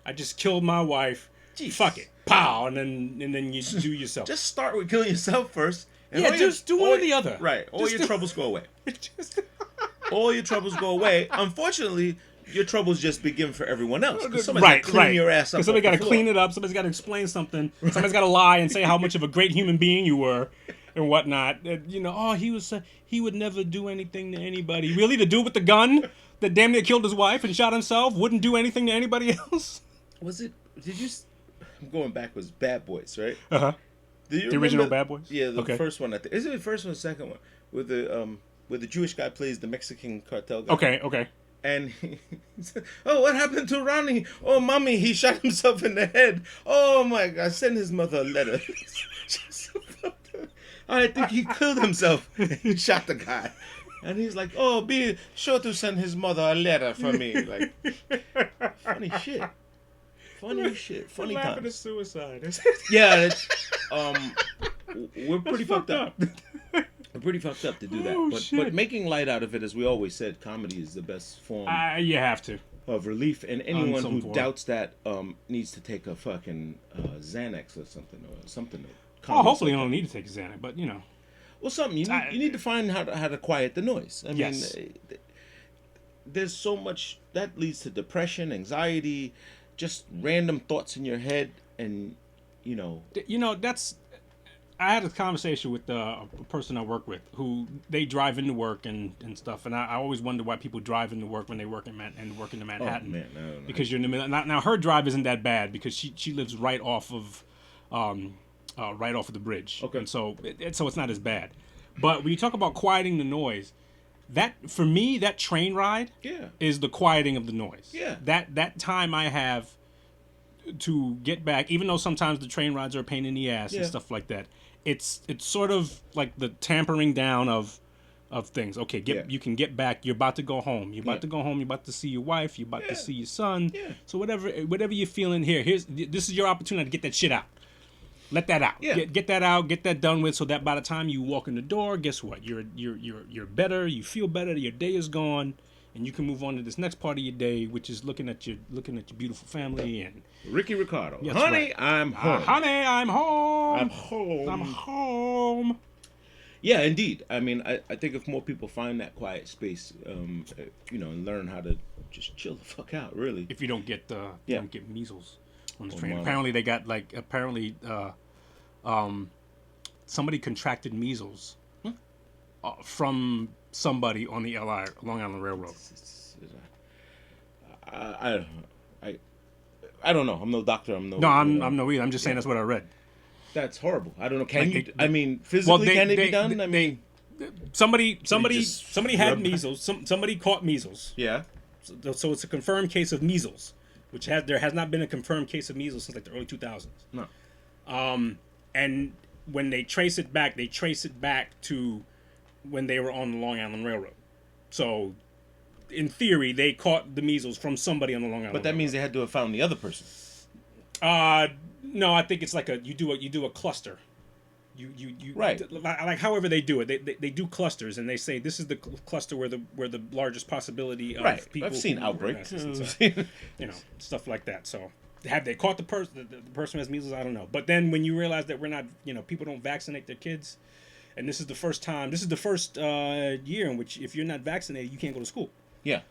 I just killed my wife. Jeez. Fuck it, pow, and then you do yourself. Just start with killing yourself first. And just do one or the other. Right. All your troubles go away. All your troubles go away. Unfortunately, your troubles just begin for everyone else. Somebody's got to clean your ass up. Somebody's got to clean it up. Somebody's got to explain something. Somebody's got to lie and say how much of a great human being you were and whatnot. He would never do anything to anybody. Really? The dude with the gun that damn near killed his wife and shot himself wouldn't do anything to anybody else? I'm going backwards. Bad Boys, right? Uh-huh. The original Bad Boys? Yeah, the first one. I think. Is it the first one or the second one? Where the Jewish guy plays the Mexican cartel guy. Okay. And he said, oh, what happened to Ronnie? Oh, mommy, he shot himself in the head. Oh, my God. Send his mother a letter. I think he killed himself. He shot the guy. And he's like, oh, be sure to send his mother a letter for me. Like, funny shit. Funny laughing times. at suicide. Yeah, we're pretty fucked up. We're pretty fucked up to do that. But making light out of it, as we always said, comedy is the best form You have to. of relief. And anyone who doubts that needs to take a fucking Xanax or something. Hopefully you don't need to take a Xanax, but Well, something. You need to find how to quiet the noise. I mean, there's so much that leads to depression, anxiety, just random thoughts in your head, and that's. I had a conversation with a person I work with who they drive into work and stuff, and I always wonder why people drive into work when they work in Manhattan. Oh, man, I don't know. Because you're in the middle. Now her drive isn't that bad because she lives right off of the bridge. Okay. And so it's not as bad. But when you talk about quieting the noise, that for me that train ride is the quieting of the noise. Yeah. That time I have to get back, even though sometimes the train rides are a pain in the ass and stuff like that. It's sort of like the tampering down of things. Okay, you can get back. You're about to go home. You're about to go home. You're about to see your wife. You're about to see your son. Yeah. So whatever you're feeling this is your opportunity to get that shit out. Let that out. Yeah. Get that out. Get that done with. So that by the time you walk in the door, guess what? You're better. You feel better. Your day is gone, and you can move on to this next part of your day, which is looking at your beautiful family and Ricky Ricardo. Yes, honey, right. I'm home. Honey, I'm home. I'm home. I'm home. Yeah, indeed. I mean, I think if more people find that quiet space, and learn how to just chill the fuck out, really. If you don't get don't get measles. On the Or train. mono. Apparently, they got like somebody contracted measles from somebody on the Long Island Railroad. I, I, I don't know. I'm no doctor. I'm no. No, you know. I'm no either. I'm just saying Yeah. that's what I read. That's horrible. I don't know. Can Like you? they- I mean, physically, can it be done? I mean, Somebody just had rub- measles. Somebody caught measles. yeah. So it's a confirmed case of measles, which there has not been a confirmed case of measles since like the early 2000s. No. And when they trace it back to when they were on the Long Island Railroad. So, in theory, they caught the measles from somebody on the Long Island. But that means they had to have found the other person. No, I think it's like you do a cluster. You Right. like however they do it. They do clusters and they say this is the cluster where the largest possibility of Right. people. I've seen who outbreaks. recognize it. So, stuff like that. So have they caught the person? The person who has measles? I don't know. But then when you realize that we're not, people don't vaccinate their kids, and this is the first time. This is the first year in which if you're not vaccinated, you can't go to school. Yeah.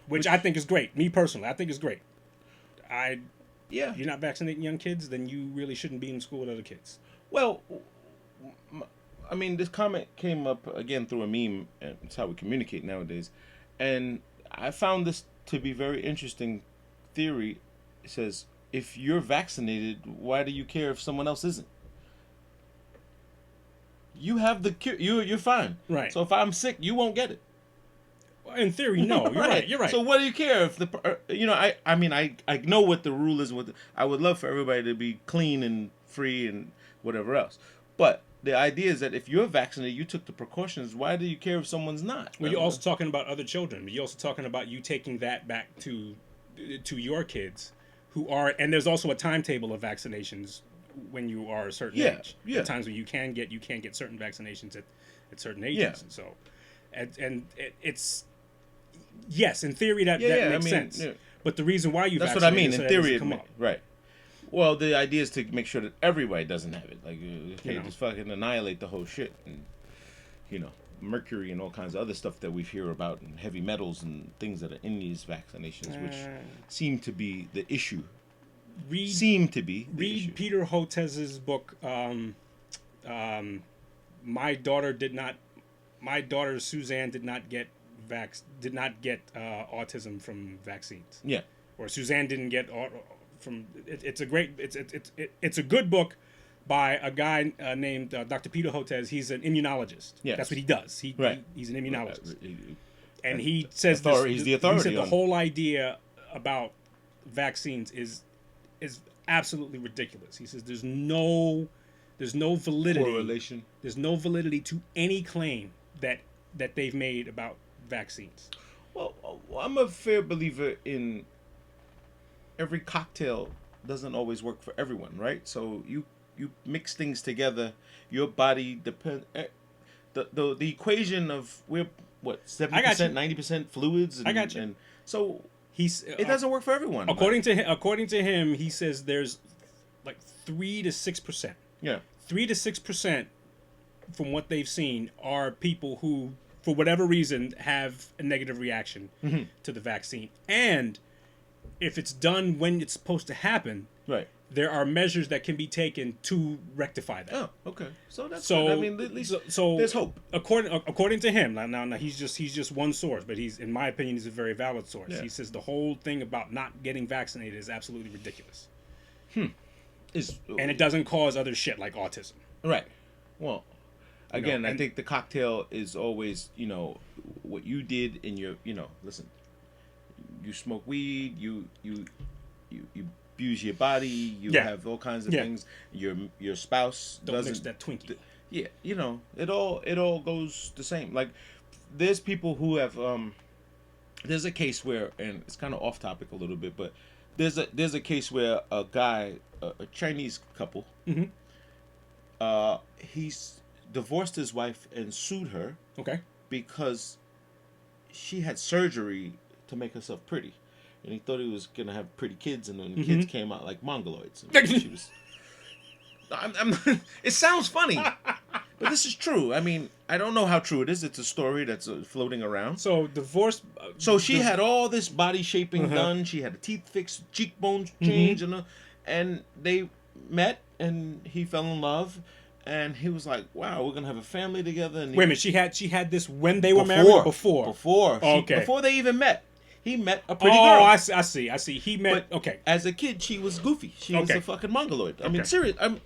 Which I think is great. Me personally, I think it's great. Yeah. You're not vaccinating young kids, then you really shouldn't be in school with other kids. Well, I mean, this comment came up again through a meme, and it's how we communicate nowadays. And I found this to be very interesting theory. It says, if you're vaccinated, why do you care if someone else isn't? You have the cure. You're fine. Right. So if I'm sick, you won't get it. In theory, no. You're right. You're right. So what do you care if the I mean I know what the rule is. I would love for everybody to be clean and free and whatever else. But the idea is that if you're vaccinated, you took the precautions. Why do you care if someone's not? Well, you're also talking about other children. You're also talking about you taking that back to your kids who are, and there's also a timetable of vaccinations when you are a certain age. Yeah. At times when you can't get certain vaccinations at certain ages. Yeah. And so, and it's yes, in theory that makes sense. Yeah. But the reason why you that's what I mean. is so In that it theory, doesn't come up. right. Well, the idea is to make sure that everybody doesn't have it. Like, just fucking annihilate the whole shit. And, mercury and all kinds of other stuff that we hear about, and heavy metals and things that are in these vaccinations, which seem to be the issue. Read Peter Hotez's book. My daughter Suzanne did not get autism from vaccines. Yeah. Or Suzanne didn't get from. It's a good book by a guy named Dr. Peter Hotez. He's an immunologist. Yes. That's what he does. He's an immunologist. And he says he's the authority. He said the whole idea about vaccines is absolutely ridiculous. He says there's no validity. Correlation. There's no validity to any claim that they've made about vaccines. Well, I'm a fair believer in every cocktail doesn't always work for everyone, right? So you mix things together. Your body depends. The equation of we're what 70%, 90% fluids. And, I got you. And so it doesn't work for everyone. According to him, he says there's like 3 to 6%. Yeah. 3 to 6% from what they've seen are people who, for whatever reason, have a negative reaction to the vaccine. And if it's done when it's supposed to happen, right, there are measures that can be taken to rectify that. Oh, okay. So that's good. I mean, at least there's hope. According to him, now he's just one source, but in my opinion, he's a very valid source. Yeah. He says the whole thing about not getting vaccinated is absolutely ridiculous. And it doesn't cause other shit like autism. Right. Well, again, I think the cocktail is always, what you did in your, listen, you smoke weed, you abuse your body, you have all kinds of things. Your spouse doesn't mix that Twinkie. It all goes the same. Like, there's people who have there's a case where, and it's kind of off topic a little bit, but there's a case where a guy, a Chinese couple, he's divorced his wife and sued her. Okay. Because she had surgery to make herself pretty, and he thought he was gonna have pretty kids, and then the kids came out like mongoloids. And she was. It sounds funny, but this is true. I mean, I don't know how true it is. It's a story that's floating around. So divorce. So she had all this body shaping done. She had the teeth fixed, cheekbones changed, and they met, and he fell in love, and he was like, "Wow, we're gonna have a family together." And Wait a minute, she had this when they were married or before? Before. Okay. Before they even met. He met a pretty Oh, girl. I see. He met. But okay. as a kid, she was goofy. She was Okay. a fucking mongoloid. I mean, Okay. serious. I'm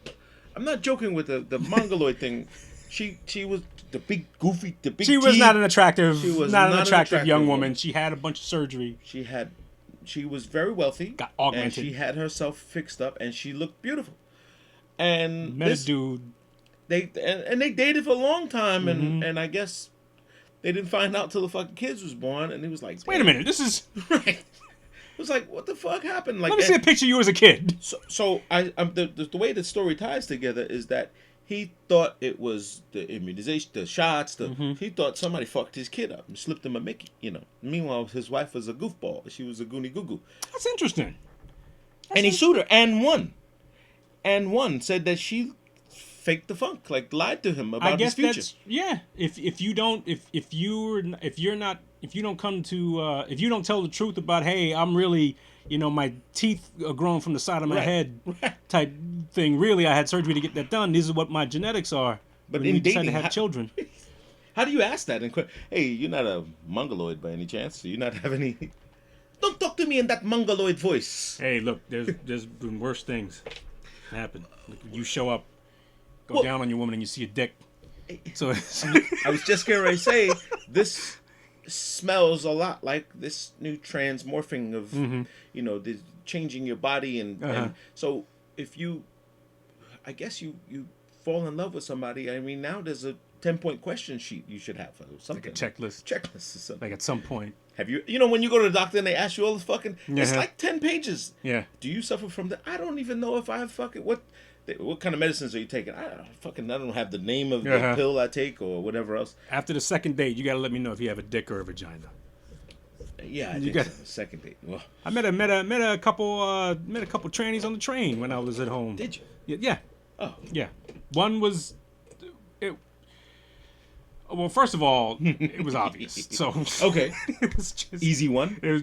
not joking with the mongoloid thing. She was the big goofy, the big. She was teeth. not an attractive, She was not an not an attractive young attractive woman. woman. She had a bunch of surgery. She was very wealthy. Got augmented. And she had herself fixed up, and she looked beautiful. And Met a dude. They dated for a long time, Mm-hmm. and I guess they didn't find out till the fucking kids was born, and he was like, Wait a minute, this is. Right. It was like, what the fuck happened? Like, Let me see a picture of you as a kid. So the way the story ties together is that he thought it was the immunization, the shots. He thought somebody fucked his kid up and slipped him a Mickey. Meanwhile, his wife was a goofball. She was a goony goo goo. That's interesting. And he sued her and won. And won. Said that she faked the funk, like lied to him about I guess his future. that's If you don't come to if you don't tell the truth about, hey, I'm really, my teeth are growing from the side of my Right. head Right. type thing. Really, I had surgery to get that done. These are what my genetics are. But when in we decide to dating, have children. How do you ask that? Hey, you're not a mongoloid by any chance? Do you not have any? Don't talk to me in that mongoloid voice. Hey, look, there's been worse things happen. Like, you show up, go Well- down on your woman, and you see a dick. So it's, I was just getting ready to say this smells a lot like this new transmorphing of the changing your body and so if you, I guess you fall in love with somebody. I mean, now there's a 10-point question sheet you should have or something. like a checklist. Checklist or something. Like at some point. Have you when you go to the doctor and they ask you all the fucking it's Yeah. like 10 pages. Yeah. Do you suffer from that? I don't even know if I have fucking what kind of medicines are you taking? I don't have the name of the pill I take or whatever else. After the second date, you got to let me know if you have a dick or a vagina. Yeah, I You think got- so. Second date. Well, I met a couple trannies on the train when I was at home. did you? Yeah. Oh, Yeah. One was it. Well, first of all, it was obvious. So okay. it was just Easy one. It was,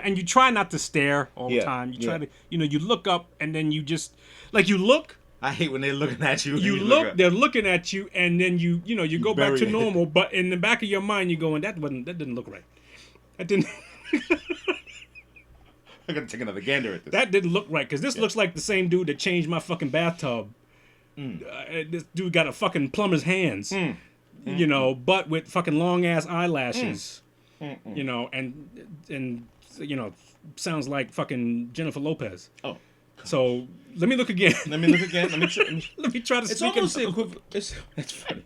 and you try not to stare all the Yeah, time. You try yeah. to, you look up and then you just like you look. I hate when they're looking at you. You look, they're looking at you, and then you go back bury to it. normal. But in the back of your mind, you're going, that didn't look right. That didn't. I gotta take another gander at this. That didn't look right because this looks like the same dude that changed my fucking bathtub. This dude got a fucking plumber's hands, but with fucking long ass eyelashes, and sounds like fucking Jennifer Lopez. Oh, So let me look again. let me look again. Let me try to It's speak. almost the equivalent. That's funny.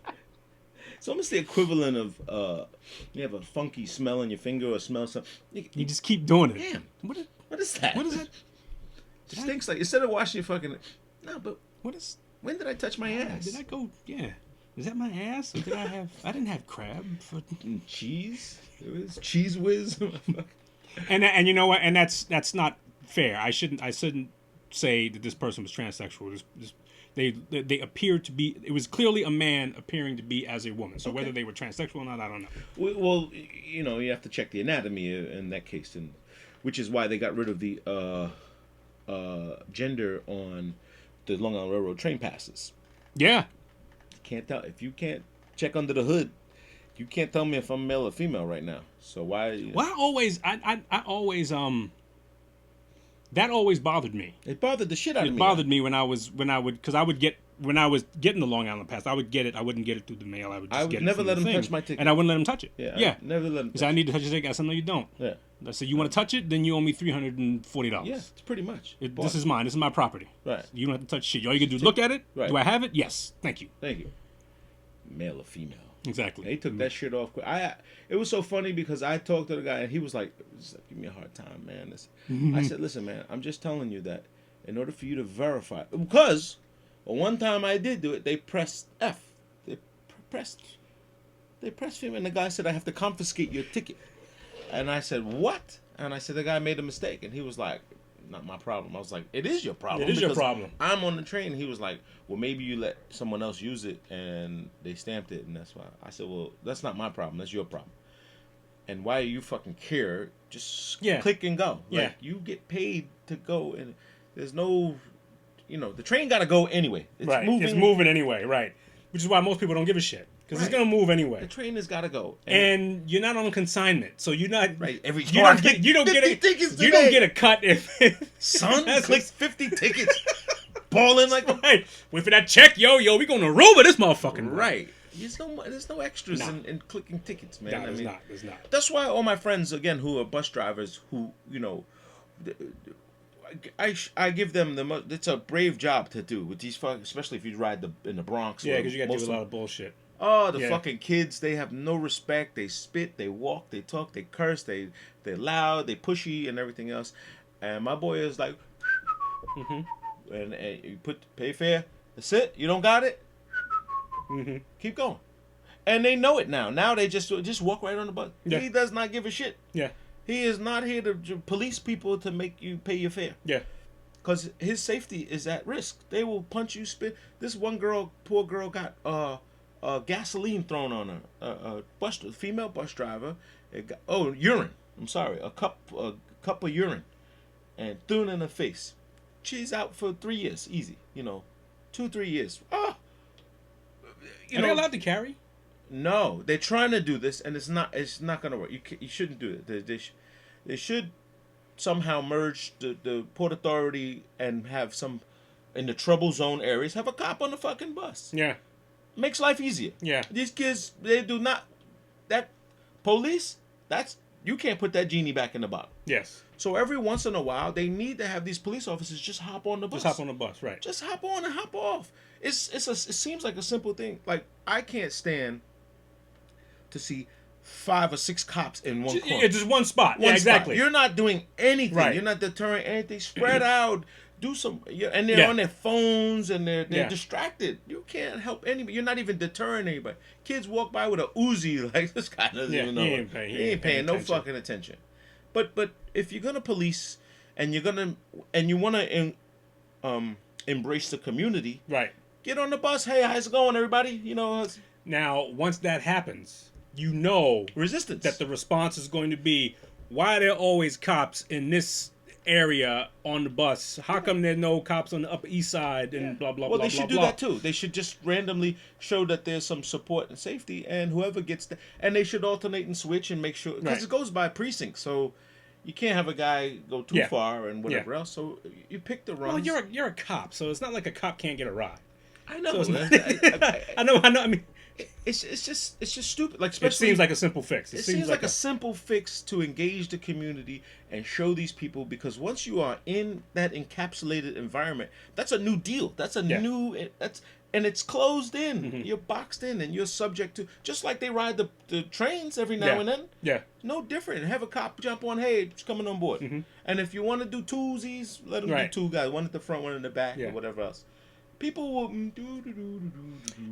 It's almost the equivalent of you have a funky smell in your finger or smell something. You just keep doing it. Damn. What is, What is that? what is that? It stinks like instead of washing your fucking. No, but What is? when did I touch my ass? Did I go? Yeah. Is that my ass? Or did I have? I didn't have crab. Cheese? It was cheese whiz. And you know what? And that's not fair. I shouldn't say that this person was transsexual. They appeared to be. It was clearly a man appearing to be as a woman. So whether they were transsexual or not, I don't know. Well, you have to check the anatomy in that case, and which is why they got rid of the gender on the Long Island Railroad train passes. Yeah. Can't tell if you can't check under the hood. You can't tell me if I'm male or female right now. So why? Well, I always that always bothered me. It bothered the shit out of It me. bothered me when I was getting the Long Island pass. I would get it. I wouldn't get it through the mail. I would just I would get it never from let the him thing. touch my ticket. And I wouldn't let him touch it. Yeah. Yeah. Never let him. He said, I need to touch your ticket. I said, no, you don't. Yeah. I said, you want to touch it? Then you owe me $340. Yeah. It's pretty much. This is mine. This is my property. Right. You don't have to touch shit. All you can do is look at it. Right. Do I have it? Yes. Thank you. Thank you. Male or female. Exactly. They took that shit off quick. It was so funny because I talked to the guy and he was like, "Give me a hard time, man." I said, "Listen, man, I'm just telling you that in order for you to verify, because one time I did do it, they pressed F, they pressed him, and the guy said I have to confiscate your ticket, and I said what? And I said the guy made a mistake, and he was like, not my problem. I was like, it is your problem. It is your because problem. I'm on the train. He was like, well, maybe you let someone else use it and they stamped it, and that's why. I said, well, that's not my problem. That's your problem. And why you fucking care? Just Yeah. click and go. Yeah. Like, you get paid to go and There's no, the train got to go anyway. It's right. moving. It's moving anyway. Right. Which is why most people don't give a shit because it's Right. gonna move anyway. The train has got to go. And you're not on consignment, so you're not. Right. Every You don't get. You don't 50 get. tickets You don't today. get a cut if. Son, That's click 50 tickets. Balling like right. Wait for that check, yo. We gonna Aruba this motherfucking. right. There's no extras Nah. in clicking tickets, man. No, there's not. There's not. That's why all my friends, again, who are bus drivers, who I give them it's a brave job to do with these fucking, especially if you ride in the Bronx. Yeah, where because you got to most do a of- lot of bullshit. Oh, the Yeah. fucking kids, they have no respect. They spit, they walk, they talk, they curse, they're loud, they pushy and everything else. And my boy is like, and you pay fare. That's it. You don't got it. Keep going. And they know it now. Now they just walk right on the bus. Yeah. He does not give a shit. Yeah. He is not here to police people to make you pay your fare. Yeah. Because his safety is at risk. They will punch you, spit. This one girl, poor girl, got gasoline thrown on her. A female bus driver. Urine. I'm sorry, a cup of urine, and threw it in her face. She's out for 3 years, easy. 2-3 years. Are they allowed to carry? No, they're trying to do this, and it's not gonna work. You shouldn't do it. They should somehow merge the Port Authority and have some in the trouble zone areas have a cop on the fucking bus. Yeah. Makes life easier. Yeah. These kids, they do not. That police, you can't put that genie back in the bottle. Yes. So every once in a while, they need to have these police officers just hop on the bus. Just hop on the bus, right? Just hop on and hop off. It seems like a simple thing. Like, I can't stand to see 5 or 6 cops in one corner. Yeah, just one spot. One Yeah, exactly. spot. You're not doing anything. Right. You're not deterring anything. Spread out. Do some. And they're Yeah. on their phones and they're Yeah. distracted. You can't help anybody. You're not even deterring anybody. Kids walk by with a Uzi like this guy doesn't Yeah, even know. he ain't paying- He ain't paying no attention. fucking attention. But if you're gonna police and you wanna embrace the community, Right. get on the bus. Hey, how's it going, everybody? Now, once that happens, you know Resistance. that the response is going to be, why are there always cops in this area on the bus? How come there are no cops on the Upper East Side and blah, blah, Well, blah, they should blah, do blah. that too. They should just randomly show that there's some support and safety, and whoever gets and they should alternate and switch and make sure, because Right. it goes by precinct, so you can't have a guy go too Yeah. far and whatever Yeah. else. So you pick the runs. Well, you're a cop, so it's not like a cop can't get a ride. I know. So I know. I mean, It's just stupid. Like, it especially, seems like a simple fix. It seems like a simple fix to engage the community and show these people, because once you are in that encapsulated environment, that's a new deal. That's a Yeah. and it's closed in. Mm-hmm. You're boxed in and you're subject to, just like they ride the trains every now Yeah. and then. Yeah. No different. Have a cop jump on, hey, it's coming on board. And if you want to do twosies, let them Mm-hmm. Right. do 2 guys, one at the front, one in the back, Yeah. or whatever else. People will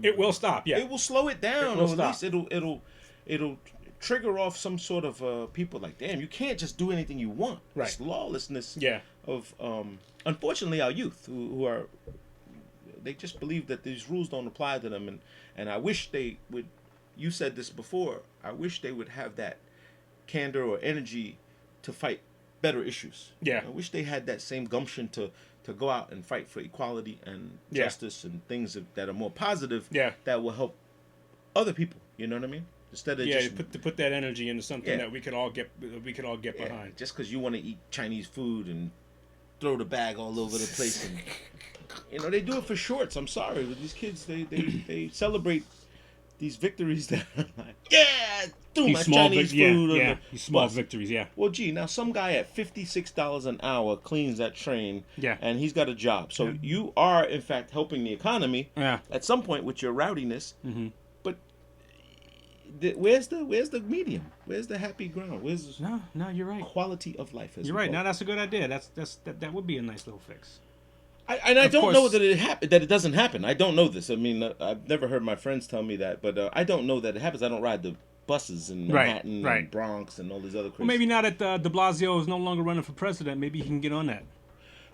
It will stop. Yeah. It will slow it down, It will or at stop. least it'll trigger off some sort of people like, damn, you can't just do anything you want. Right. This lawlessness Yeah. of unfortunately our youth who are, they just believe that these rules don't apply to them, and I wish they would. You said this before. I wish they would have that candor or energy to fight better issues. Yeah. I wish they had that same gumption to go out and fight for equality and Yeah. justice and things that are more positive. Yeah. That will help other people. You know what I mean? Instead of Yeah. just To put that energy into something Yeah. that we could all get behind. just because you want to eat Chinese food and throw the bag all over the place, and they do it for shorts. I'm sorry, but these kids they celebrate these victories that are like, yeah, threw my Chinese food. Yeah. on the These small bus. victories. Yeah. Well, gee, now some guy at $56 an hour cleans that train, Yeah. and he's got a job. So you are, in fact, helping the economy Yeah. at some point with your rowdiness. Mhm. But where's the medium? Where's the happy ground? Where's the No, you're right. quality of life? You're right. Now that's a good idea. That would be a nice little fix. I Of don't course. know that it doesn't happen. I don't know this. I mean, I've never heard my friends tell me that, but I don't know that it happens. I don't ride the buses in Right, Manhattan right. and Bronx and all these other crazy. Well, maybe now that De Blasio is no longer running for president, maybe he can get on that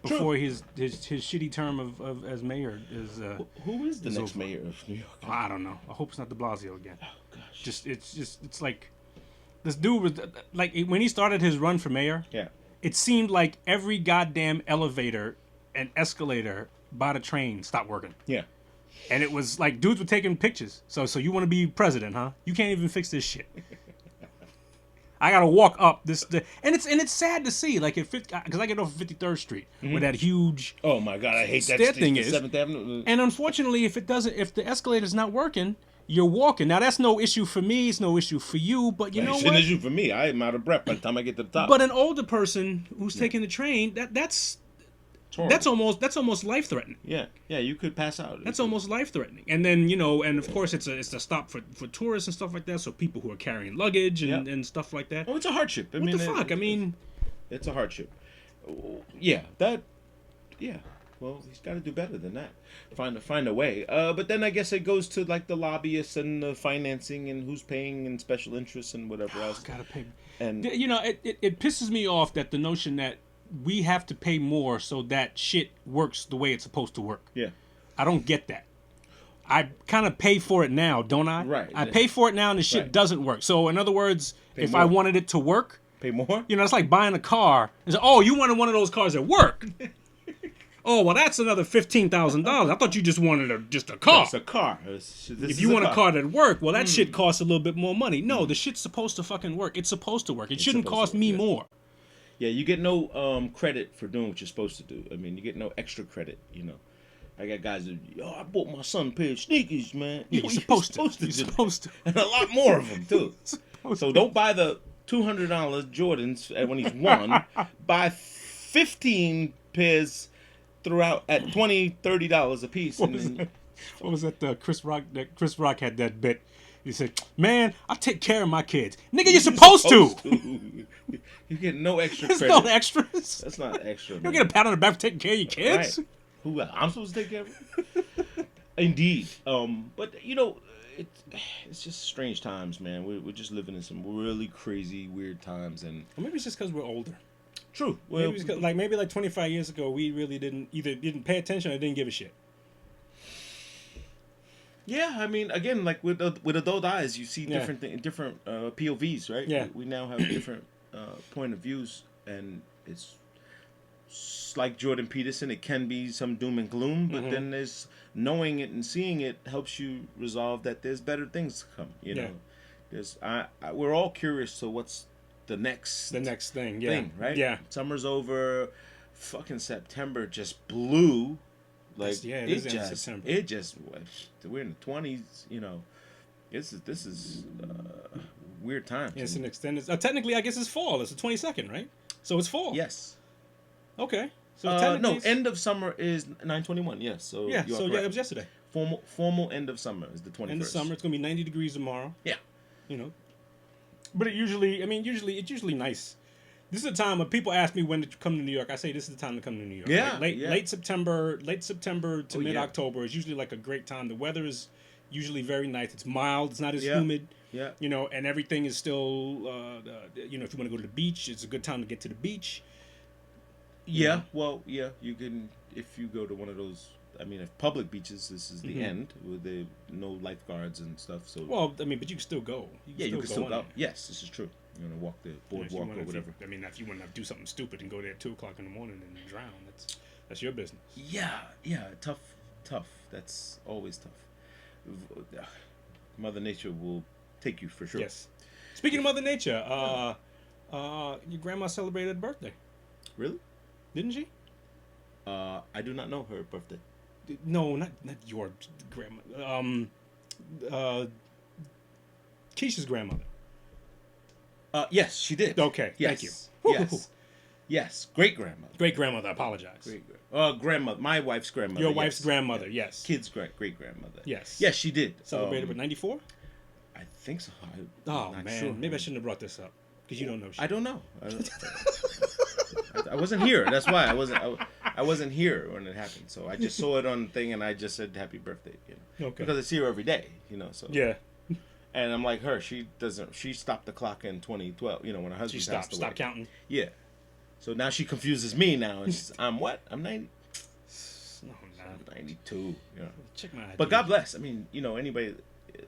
True. before his shitty term of as mayor is. Who is the is next over. mayor of New York? I don't know. I hope it's not De Blasio again. Oh gosh. It's like this dude was like when he started his run for mayor. Yeah. It seemed like every goddamn elevator an escalator by the train stopped working. Yeah. And it was like dudes were taking pictures. So you want to be president, huh? You can't even fix this shit. I gotta walk up and it's sad to see, like because I get off of 53rd Street where that huge Oh my God, I hate that stair thing the is. 7th Avenue. And unfortunately, if the escalator's not working, you're walking. Now that's no issue for me. It's no issue for you. But you know It's what? an issue for me. I am out of breath by the time I get to the top. But an older person who's taking the train, that's almost life threatening. yeah, you could pass out. That's almost life threatening. And then and of course it's a stop for tourists and stuff like that. So people who are carrying luggage and stuff like that. Oh, it's a hardship. What the fuck? I mean, it's a hardship. Yeah. Well, he's got to do better than that. Find a way. But then I guess it goes to like the lobbyists and the financing and who's paying and special interests and whatever else. gotta pay. And It pisses me off that the notion that we have to pay more so that shit works the way it's supposed to work. yeah, I don't get that. I kind of pay for it now, don't I? Right. I pay for it now and the shit Right. doesn't work. So in other words, Pay if more. I wanted it to work, pay more. it's like buying a car and say, oh, you wanted one of those cars that work. Oh, well, that's another $15,000. I thought you just wanted just a car. It's a car. If you want a car that work, well, that shit costs a little bit more money. No, the shit's supposed to fucking work. It's supposed to work. It shouldn't supposed cost to me work, yeah. more. Yeah, you get no credit for doing what you're supposed to do. I mean, you get no extra credit. I got guys that, I bought my son a pair of sneakers, man. Yeah, you're supposed to. You're do supposed to. that. And a lot more of them too. So don't buy the $200 Jordans when he's one. Buy 15 pairs throughout at $20, $30 a piece. What was that? Chris Rock. Chris Rock had that bit. He said, "Man, I take care of my kids, nigga. You're supposed to. You get no extra There's credit. no extras. That's not extra. You don't get a pat on the back for taking care of your kids. Right. Who I'm supposed to take care of it? Indeed. But it's just strange times, man. We're just living in some really crazy, weird times, and Or maybe it's just because we're older. true. Well, Maybe like 25 years ago, we really didn't pay attention or didn't give a shit. yeah. I mean, again, like with adult eyes, you see Yeah. different POVs, right? Yeah. We now have different point of views, and it's like Jordan Peterson. It can be some doom and gloom, but then there's knowing it and seeing it helps you resolve that there's better things to come. You know, there's we're all curious to what's the next thing, right? Yeah. Summer's over. Fucking September just blew. Like It is the end of September. it just we're in the 20s. This is weird times. It's an extended. Technically, I guess it's fall. It's the 22nd, right? So it's fall. Yes. Okay. So No, technically, end of summer is 9/21. Yes. So yeah. you are So correct. it was yesterday. Formal end of summer is the 21st. End of summer. It's gonna be 90 degrees tomorrow. Yeah. But it's usually nice. This is the time when people ask me when to come to New York. I say this is the time to come to New York. Yeah, Like yeah. late September to Oh, mid yeah. October is usually like a great time. The weather is usually very nice. It's mild. It's not as Yeah. humid. Yeah. And everything is still. If you want to go to the beach, it's a good time to get to the beach. Yeah. Well, yeah. You can if you go to one of those. I mean, if public beaches, this is the end with the no lifeguards and stuff. So Well, but you can still go. you can still on go. there. Yes, this is true. You're gonna walk the If you boardwalk wanna- or if you- whatever. if you want to do something stupid and go there at 2:00 in the morning and drown, that's your business. Yeah. Tough. That's always tough. Mother Nature will take you for sure. Yes. Speaking of Mother Nature, your grandma celebrated a birthday, Really? didn't she? I do not know her birthday. No, not your grandma. Keisha's grandmother. Yes, she did. Okay, Yes. thank you. Yes. Great grandmother. Great grandmother. I apologize. Grandmother. My wife's grandmother. Your wife's yes. grandmother. Yes. Kid's great grandmother. Yes. Yes, she did. Celebrated with 94. I think so. I'm Oh not man, sure. maybe I shouldn't have brought this up because you don't know shit. I don't know. I wasn't here. That's why I wasn't here when it happened. So I just saw it on the thing and I just said happy birthday. Okay. Because I see her every day. So Yeah. And I'm like her. She doesn't. She stopped the clock in 2012. When her husband She passed away. stopped counting. Yeah. So now she confuses me now. And she's, I'm what? I'm 90. No, nah. 92. Check my ID. But God bless. I mean, anybody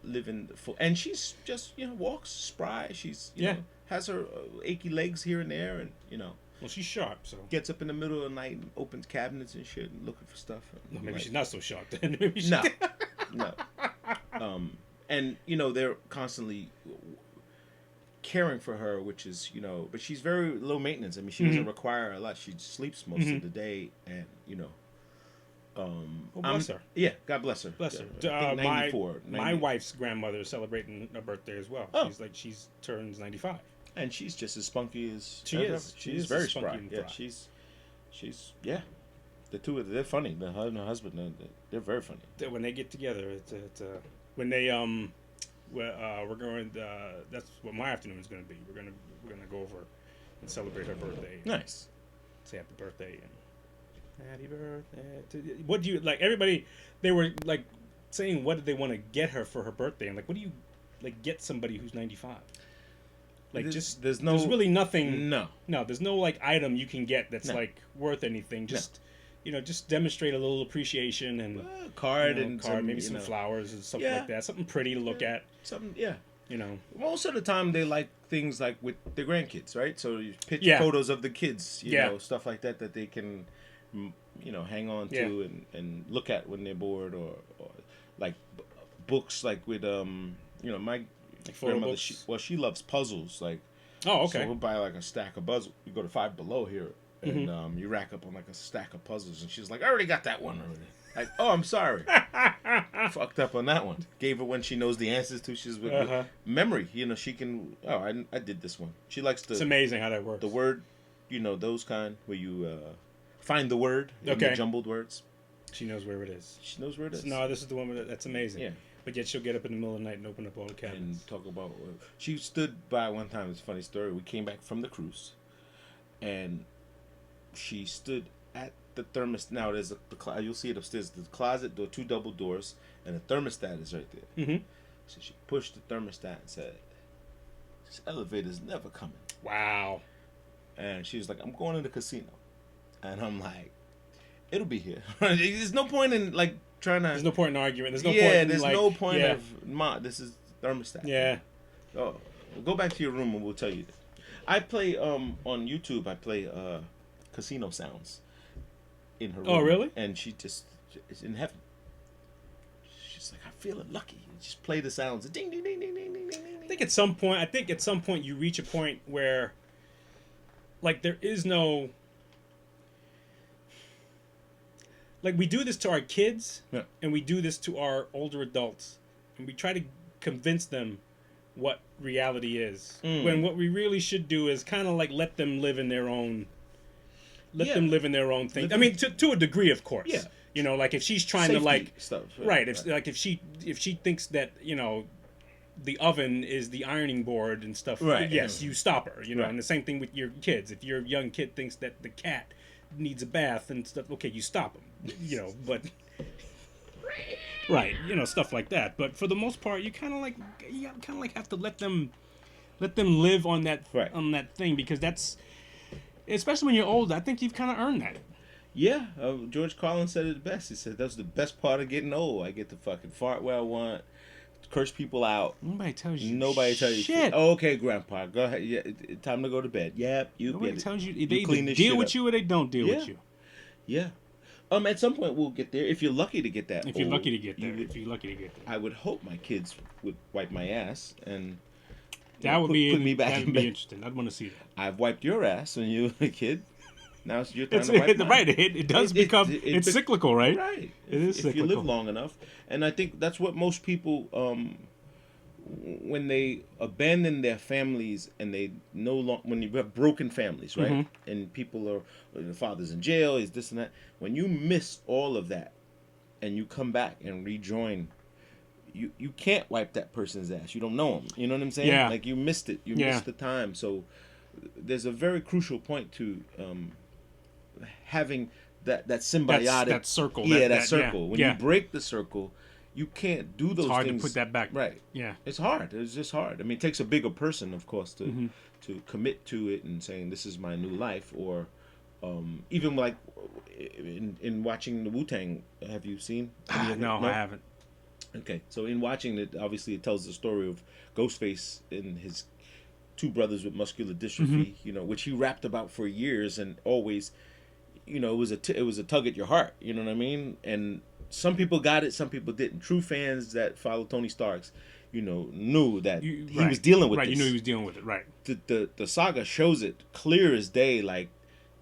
living full, and she's just walks spry. She's you Yeah. know, has her achy legs here and there, and Well, she's sharp, so Gets up in the middle of the night and opens cabinets and shit and looking for stuff. no, maybe Like, she's not so sharp then. Maybe she... no, no. And they're constantly caring for her, which is but she's very low maintenance. I mean, she doesn't require a lot. She sleeps most of the day, and Well, bless her. Yeah, God bless her. Bless her. I think 94, my 90. wife's grandmother is celebrating her birthday as well. Oh. She's turns 95. And she's just as spunky as She ever. is. She She's is very as spunky spry. and Yeah, fly. she's yeah. The two of them, they're funny. The her and her husband, they're very funny. When they get together, it's when they we're going. That's what my afternoon is going to be. We're gonna go over and celebrate her birthday. Nice. Say happy birthday and happy birthday. What do you like? Everybody, they were like saying, what did they want to get her for her birthday? And like, what do you like get somebody who's 95? Like, there's really nothing. No. There's no like item you can get that's like worth anything. Just just demonstrate a little appreciation and card and maybe some flowers and something like that. Something pretty to look at. Something, yeah. Most of the time they like things like with their grandkids, right? So you pitch photos of the kids, you know, stuff like that they can, hang on to and look at when they're bored, or like books like with my grandmother. She loves puzzles, like. Oh, okay. So we'll buy like a stack of puzzles. You go to Five Below here, and you rack up on like a stack of puzzles, and she's like, "I already got that one already." Like, oh, I'm sorry, fucked up on that one. Gave her when she knows the answers to. She's with memory. She can. Oh, I did this one. She likes the. It's amazing how that works. The word, those kind where you find the word in the jumbled words. She knows where it is. She knows where it is. No, this is the one that's amazing. Yeah. But yet she'll get up in the middle of the night and open up all the cabinets. And talk about. She stood by one time. It's a funny story. We came back from the cruise, and she stood at the thermostat. Now there's you'll see it upstairs. The closet door, 2 double doors, and the thermostat is right there. Mm-hmm. So she pushed the thermostat and said, "This elevator's never coming." Wow. And she was like, "I'm going to the casino," and I'm like, "It'll be here." There's no point in like trying to. There's no point in arguing. There's no point. There's no point of this is thermostat. Yeah. Oh, go back to your room and we'll tell you. I play on YouTube. I play casino sounds in her room. Oh, really? And she just is in heaven. She's like, I'm feeling lucky. Just play the sounds. Ding ding ding ding ding ding ding. I think at some point you reach a point where, like, there is no. Like, we do this to our kids, and we do this to our older adults, and we try to convince them what reality is. When what we really should do is kind of like let them live in their own. Let them live in their own thing. I mean, to a degree, of course. Yeah. Like if she's trying Safety to like stuff. right. If she thinks that the oven is the ironing board and stuff. Right. Yes, you stop her. Right. And the same thing with your kids. If your young kid thinks that the cat needs a bath and stuff, okay, you stop them. But right, stuff like that. But for the most part, you kind of like have to let them live on that thing, because that's, especially when you're old. I think you've kind of earned that. Yeah, George Carlin said it best. He said that's the best part of getting old. I get to fucking fart where I want, curse people out. Nobody tells you. Shit. Oh, okay, Grandpa, go ahead. Yeah, time to go to bed. Yep, Nobody tells you. They clean either this deal shit with up. you or they don't deal with you. Yeah. At some point we'll get there. If you're lucky to get that. If you're lucky to get there. I would hope my kids would wipe my ass and. That would put me back that'd in be bed. interesting. I'd want to see that. I've wiped your ass when you were a kid. Now it's your time to wipe mine. Right. It does become. It's cyclical, right? Right. It is cyclical. If you live long enough, and I think that's what most people, when they abandon their families and they when you have broken families, right? Mm-hmm. And people are, the father's in jail, is this and that. When you miss all of that, and you come back and rejoin. You can't wipe that person's ass. You don't know him. You know what I'm saying? Yeah. Like you missed it. You missed the time. So there's a very crucial point to having that symbiotic that circle. Yeah, that circle. Yeah. When you break the circle, you can't do those it's hard things. to put that back. Right. Yeah. It's hard. It's just hard. I mean, it takes a bigger person, of course, to commit to it and saying this is my new life. Or even like in watching the Wu-Tang, have you seen? No, I haven't. Okay, so in watching it, obviously it tells the story of Ghostface and his two brothers with muscular dystrophy, you know, which he rapped about for years and always, you know, it was a tug at your heart, you know what I mean? And some people got it, some people didn't. True fans that follow Tony Starks, you know, knew that he was dealing with right. this. You knew he was dealing with it, right? The saga shows it clear as day. Like,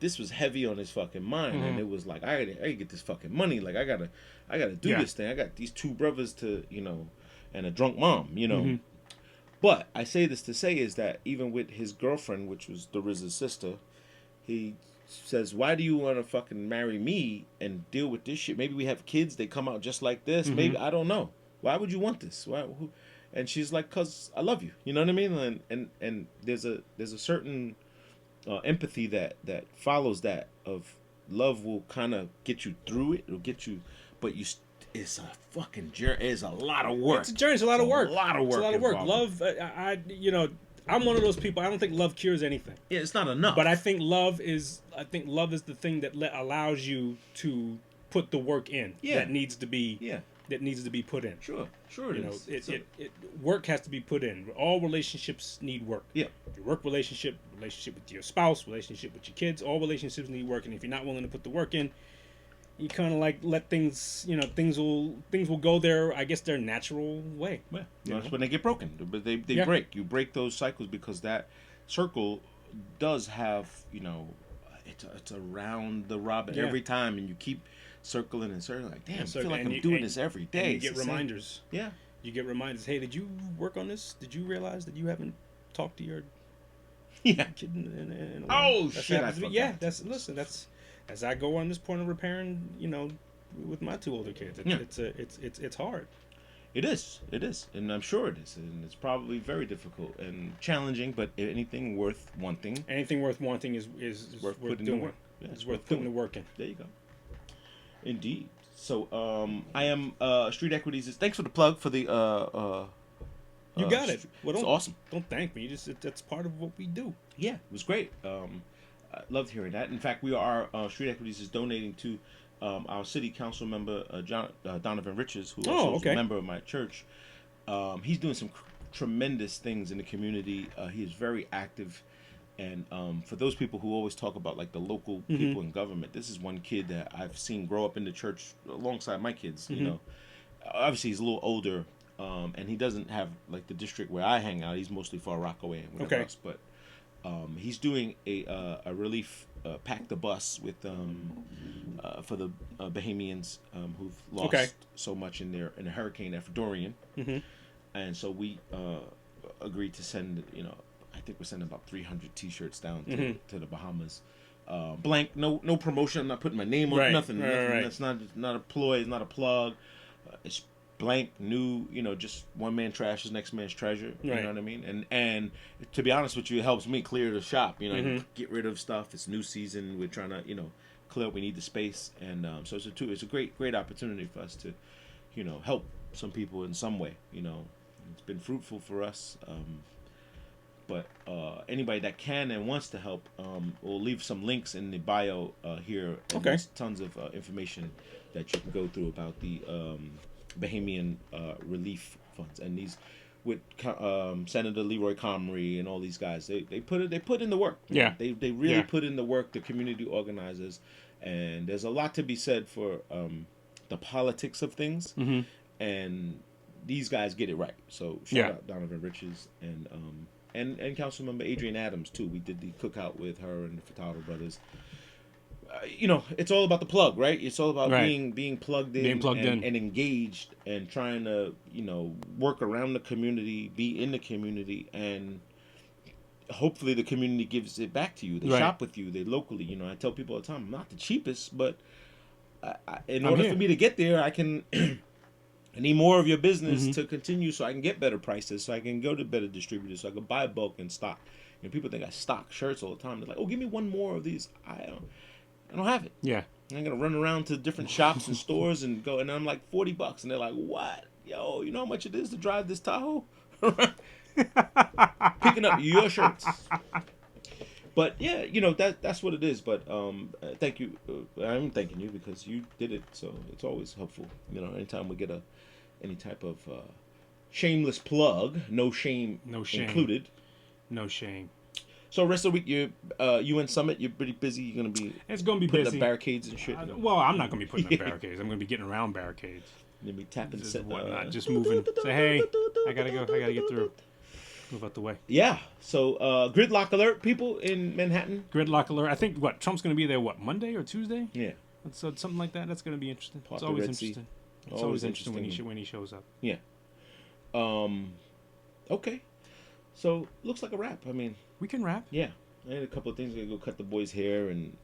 this was heavy on his fucking mind, and it was like, I gotta get this fucking money. Like, I gotta do this thing. I got these two brothers to, you know, and a drunk mom, you know. But I say this to say is that even with his girlfriend, which was the RZA's sister, he says, why do you want to fucking marry me and deal with this shit? Maybe we have kids, they come out just like this. Maybe, I don't know. Why would you want this? Why? Who? And she's like, cause I love you. You know what I mean? And there's a certain empathy that follows that of love will kind of get you through it. It'll get you, but it's a fucking journey. It's a lot of work. It's a journey. It's a lot of work. A lot of work. It's a lot of work. involved. Love, you know, I'm one of those people. I don't think love cures anything. Yeah, it's not enough. But I think love is the thing that allows you to put the work in. Yeah. That needs to be. Yeah. That needs to be put in. Sure it You know, is. work has to be put in. All relationships need work. Yeah. Your work relationship with your spouse, relationship with your kids, all relationships need work. And if you're not willing to put the work in, you kind of like let things, you know, things will go their, I guess, their natural way. Yeah, that's when they get broken. But they Yeah. break. You break those cycles because that circle does have, you know, it's around the robin every time, and you keep circling and circling. Like, damn, I feel like I'm doing this every day. And you get reminders. Yeah. You get reminders. Hey, did you work on this? Did you realize that you haven't talked to your kid in a while? Oh, That's shit, I happens to me. forgot. Yeah, that's as I go on this point of repairing, you know, with my two older kids. It's hard. It is, and I'm sure it is, and it's probably very difficult and challenging. But anything worth wanting, Anything worth wanting is worth worth putting doing. the work. Yeah, It's worth putting the work in. There you go. Indeed. So I am Street Equities. Thanks for the plug for the. You got it. Well, it's don't, awesome. Don't thank me. That's part of what we do. Yeah, it was great. I loved hearing that. In fact, Street Equities is donating to our city council member Donovan Riches, who also is a member of my church. He's doing some tremendous things in the community. He is very active, and for those people who always talk about like the local people in government, this is one kid that I've seen grow up in the church alongside my kids. You know, obviously he's a little older, and he doesn't have like the district where I hang out. He's mostly Far Rockaway and whatever else, but. He's doing a relief pack the bus with for the Bahamians who've lost so much in a hurricane after Dorian, and so we agreed to send. You know, I think we're sending about 300 T-shirts down to the Bahamas. Blank, no promotion. I'm not putting my name on nothing. That's not a ploy. It's not a plug. It's blank, new, you know, just one man trash is next man's treasure. You know what I mean? And to be honest with you, it helps me clear the shop. You know, get rid of stuff. It's new season. We're trying to, you know, clear up. We need the space, and so it's a great opportunity for us to, you know, help some people in some way. You know, it's been fruitful for us. But anybody that can and wants to help, we'll leave some links in the bio here. And there's tons of information that you can go through about the Bahamian relief funds, and these with Senator Leroy Comrie and all these guys. They put in the work. Yeah, they really put in the work. The community organizers, and there's a lot to be said for the politics of things, and these guys get it right. So shout out Donovan Riches and Councilmember Adrienne Adams too. We did the cookout with her and the Furtado brothers. You know, it's all about the plug, right? It's all about being plugged in, and engaged, and trying to, you know, work around the community, be in the community, and hopefully the community gives it back to you. They shop with you. They locally. You know, I tell people all the time, I'm not the cheapest, but in order for me to get there, I need more of your business to continue, so I can get better prices, so I can go to better distributors, so I can buy bulk and stock. You know, people think I stock shirts all the time. They're like, "Oh, give me one more of these." I don't have it. Yeah. I'm gonna run around to different shops and stores and go, and I'm like $40, and they're like, "What? Yo, you know how much it is to drive this Tahoe?" Picking up your shirts. But yeah, you know, that's what it is. But thank you. I'm thanking you because you did it, so it's always helpful. You know, anytime we get any type of shameless plug, no shame included. No shame. So rest of the week, you and Summit, you're pretty busy. You're gonna be It's gonna be putting busy. up barricades and shit. Well, I'm not gonna be putting up barricades. I'm gonna be getting around barricades. You're gonna be tapping Just set, whatnot. Just moving. Say, hey, I gotta go. I gotta get through. Move out the way. Yeah. So gridlock alert, people in Manhattan. Gridlock alert. I think Trump's gonna be there. Monday or Tuesday? Yeah. So something like that. That's gonna be interesting. Part It's the always Red Sea. interesting. It's Always always interesting interesting. when he shows up. Yeah. Okay. So looks like a wrap. I mean, We can wrap. yeah. I had a couple of things. I gotta go cut the boys' hair and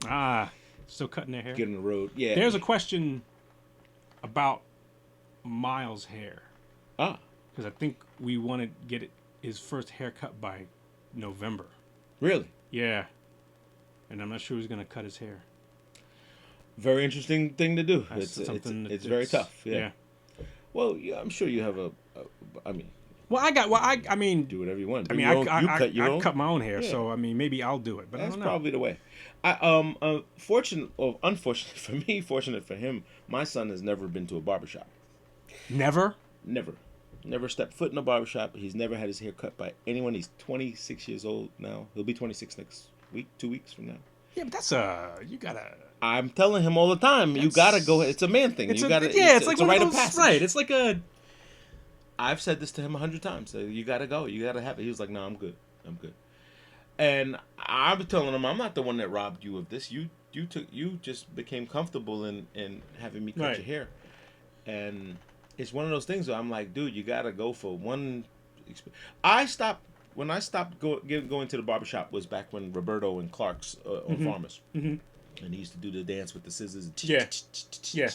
Still cutting their hair. get on the road. Yeah. There's a question about Miles' hair because I think we want to get his first haircut by November. Really? Yeah, and I'm not sure who's gonna cut his hair. Very interesting thing to do. That's It's very tough. Yeah. Well, yeah, I'm sure you have I mean, Well, I mean, do whatever you want. I mean, I cut my own hair, Yeah. so I mean, maybe I'll do it, but I That's don't know. probably the way. Fortunate or unfortunate for me, fortunate for him, my son has never been to a barbershop. Never. Never stepped foot in a barbershop. He's never had his hair cut by anyone. He's 26 years old now. He'll be 26 next week, 2 weeks from now. Yeah, but that's you gotta. I'm telling him all the time, you gotta go. It's a man thing. It's You a, gotta. yeah, it's like a one rite of of those, passage. right? It's like a. I've said this to him 100 times. You gotta go. You gotta have it. He was like, "No, I'm good. I'm good." And I'm telling him, I'm not the one that robbed you of this. You just became comfortable in having me cut Right. your hair, and it's one of those things where I'm like, dude, you gotta go for one. When I stopped going to the barbershop was back when Roberto and Clark's on Farmers. And he used to do the dance with the scissors. And Yeah.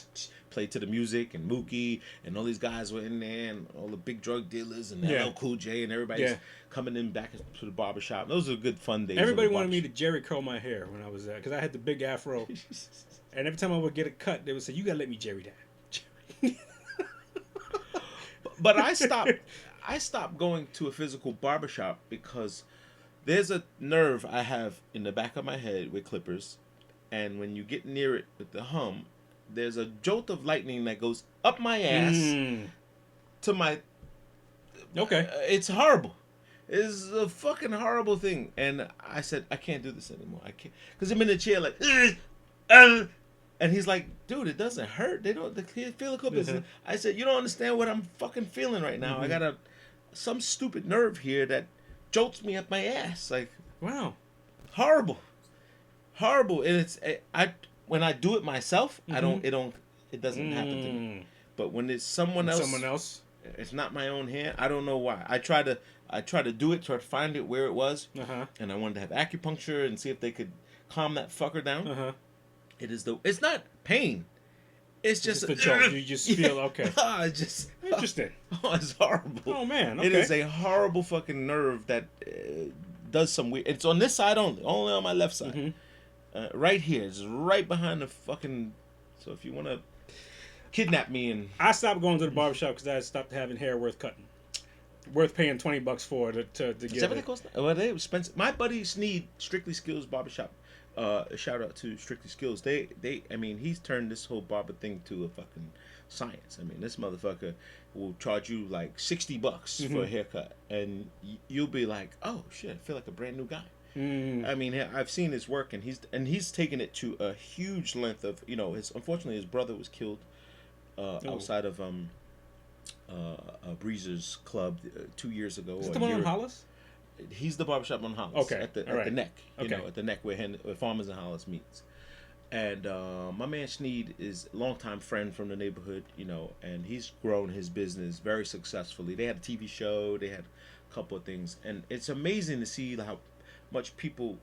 Play to the music, and Mookie and all these guys were in there, and all the big drug dealers and Yeah. LL Cool J and everybody's coming in back to the barbershop. Those are good fun days. Everybody of the wanted me to barbershop. Jerry curl my hair when I was there because I had the big afro, and every time I would get a cut, they would say, "You gotta let me Jerry that." But I stopped going to a physical barbershop because there's a nerve I have in the back of my head with clippers, and when you get near it with the hum, there's a jolt of lightning that goes up my ass to my. Okay. It's horrible. It's a fucking horrible thing. And I said, I can't do this anymore. I can't. Because I'm in the chair like, and he's like, dude, it doesn't hurt. They feel a couple. I said, you don't understand what I'm fucking feeling right now. I got some stupid nerve here that jolts me up my ass. Like, Wow. horrible. And when I do it myself, it doesn't happen to me. But when it's someone else, it's not my own hair. I don't know why. I try to do it, try to find it where it was, and I wanted to have acupuncture and see if they could calm that fucker down. It's not pain. It's just the jolt. You just feel okay. It's just Interesting. it's horrible. Oh man. Okay. It is a horrible fucking nerve that does some weird. It's on this side only on my left side, right here. It's right behind the fucking. So if you want to kidnap me and I stopped going to the barbershop because I stopped having hair worth cutting, worth paying $20 for to get is that what they it. cost? Well, they expensive. My buddy Sneed, Strictly Skills Barbershop. Shout out to Strictly Skills. I mean, he's turned this whole barber thing to a fucking science. I mean, this motherfucker will charge you like $60 for a haircut, and you'll be like, oh shit, I feel like a brand new guy. I mean, I've seen his work, and he's taken it to a huge length of, unfortunately his brother was killed outside of Breezer's Club 2 years ago. Is or it the a one year on ago. Hollis? He's the barbershop on Hollis. Okay, At the all right. neck. Okay. At the neck where Farmers and Hollis meets. And my man Sneed is a longtime friend from the neighborhood, and he's grown his business very successfully. They had a TV show, they had a couple of things, and it's amazing to see how much people,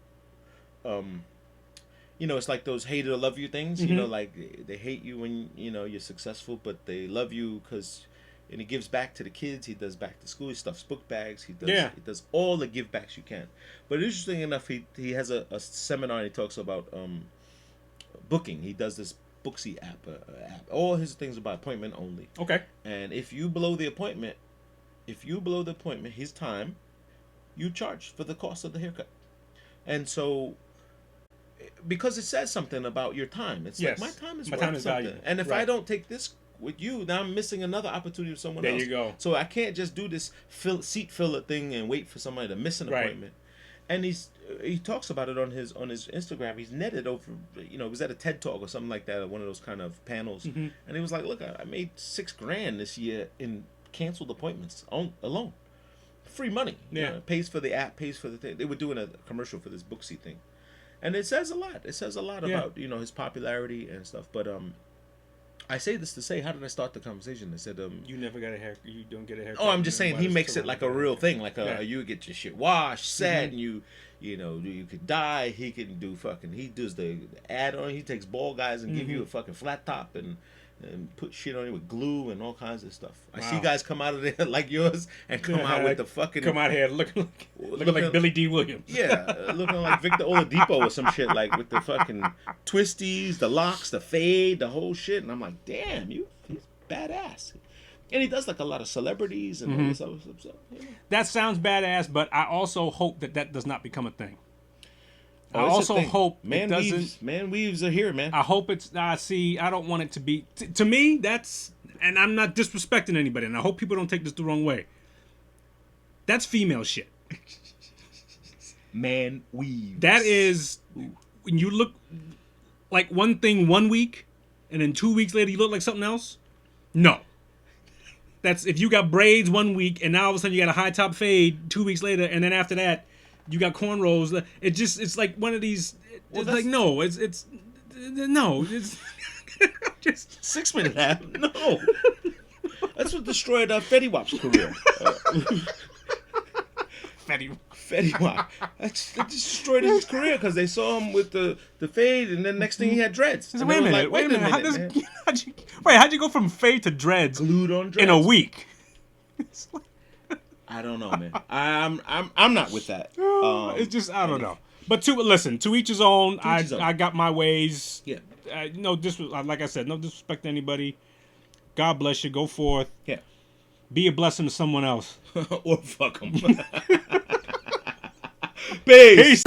it's like those hate or love you things. Like they hate you when you're successful, but they love you because. And he gives back to the kids. He does back to school. He stuffs book bags. He does all the give backs you can. But interesting enough, he has a seminar and he talks about booking. He does this Booksy app. All his things are by appointment only. Okay. And if you blow the appointment, his time, you charge for the cost of the haircut. And so, because it says something about your time, it's Yes. like my time is My worth time is something. valuable. And if Right. I don't take this with you, now I'm missing another opportunity with someone There else. you go. So I can't just do this seat filler thing and wait for somebody to miss an Right. appointment. And he talks about it on his Instagram. He's netted over, he was at a TED talk or something like that, or one of those kind of panels, and he was like, "Look, I made $6,000 this year in canceled appointments alone, free money. Yeah, pays for the app, pays for the thing. They were doing a commercial for this Booksy thing, and it says a lot. It says a lot about his popularity and stuff. But I say this to say, how did I start the conversation? I said, you never got a hair. You don't get a haircut. oh, I'm just saying he makes it to like a real thing, like you get your shit washed, set, and you could die. He can do he does the add on. He takes bald guys and give you a fucking flat top and put shit on it with glue and all kinds of stuff. I see guys come out of there like yours and come out with the fucking come out here looking like Billy D. Williams. Yeah, looking like Victor Oladipo or some shit, like with the fucking twisties, the locks, the fade, the whole shit. And I'm like, damn, he's badass. And he does like a lot of celebrities and all this other stuff. That sounds badass, but I also hope that does not become a thing. I Oh, it's a also thing. hope man it doesn't. man weaves are here, man. I hope it's. See, I don't want it to be. To me, that's. And I'm not disrespecting anybody, and I hope people don't take this the wrong way. That's female shit. Man weaves. That is. When you look like one thing 1 week, and then 2 weeks later you look like something else. No. That's if you got braids 1 week, and now all of a sudden you got a high top fade 2 weeks later, and then after that. You got cornrows. It's like one of these. It's like no. It's no. It's just 6 minute half. No, that's what destroyed Fetty Wap's career. Fetty Wap. That destroyed his career because they saw him with the fade, and then next thing he had dreads. So wait a minute. Wait a minute. How'd you go from fade to dreads glued on dreads in a week? I don't know, man. I'm not with that. It's just I don't know. But to each his own. I got my ways. Yeah. No like I said, no disrespect to anybody. God bless you. Go forth. Yeah. Be a blessing to someone else. Or fuck them. Peace.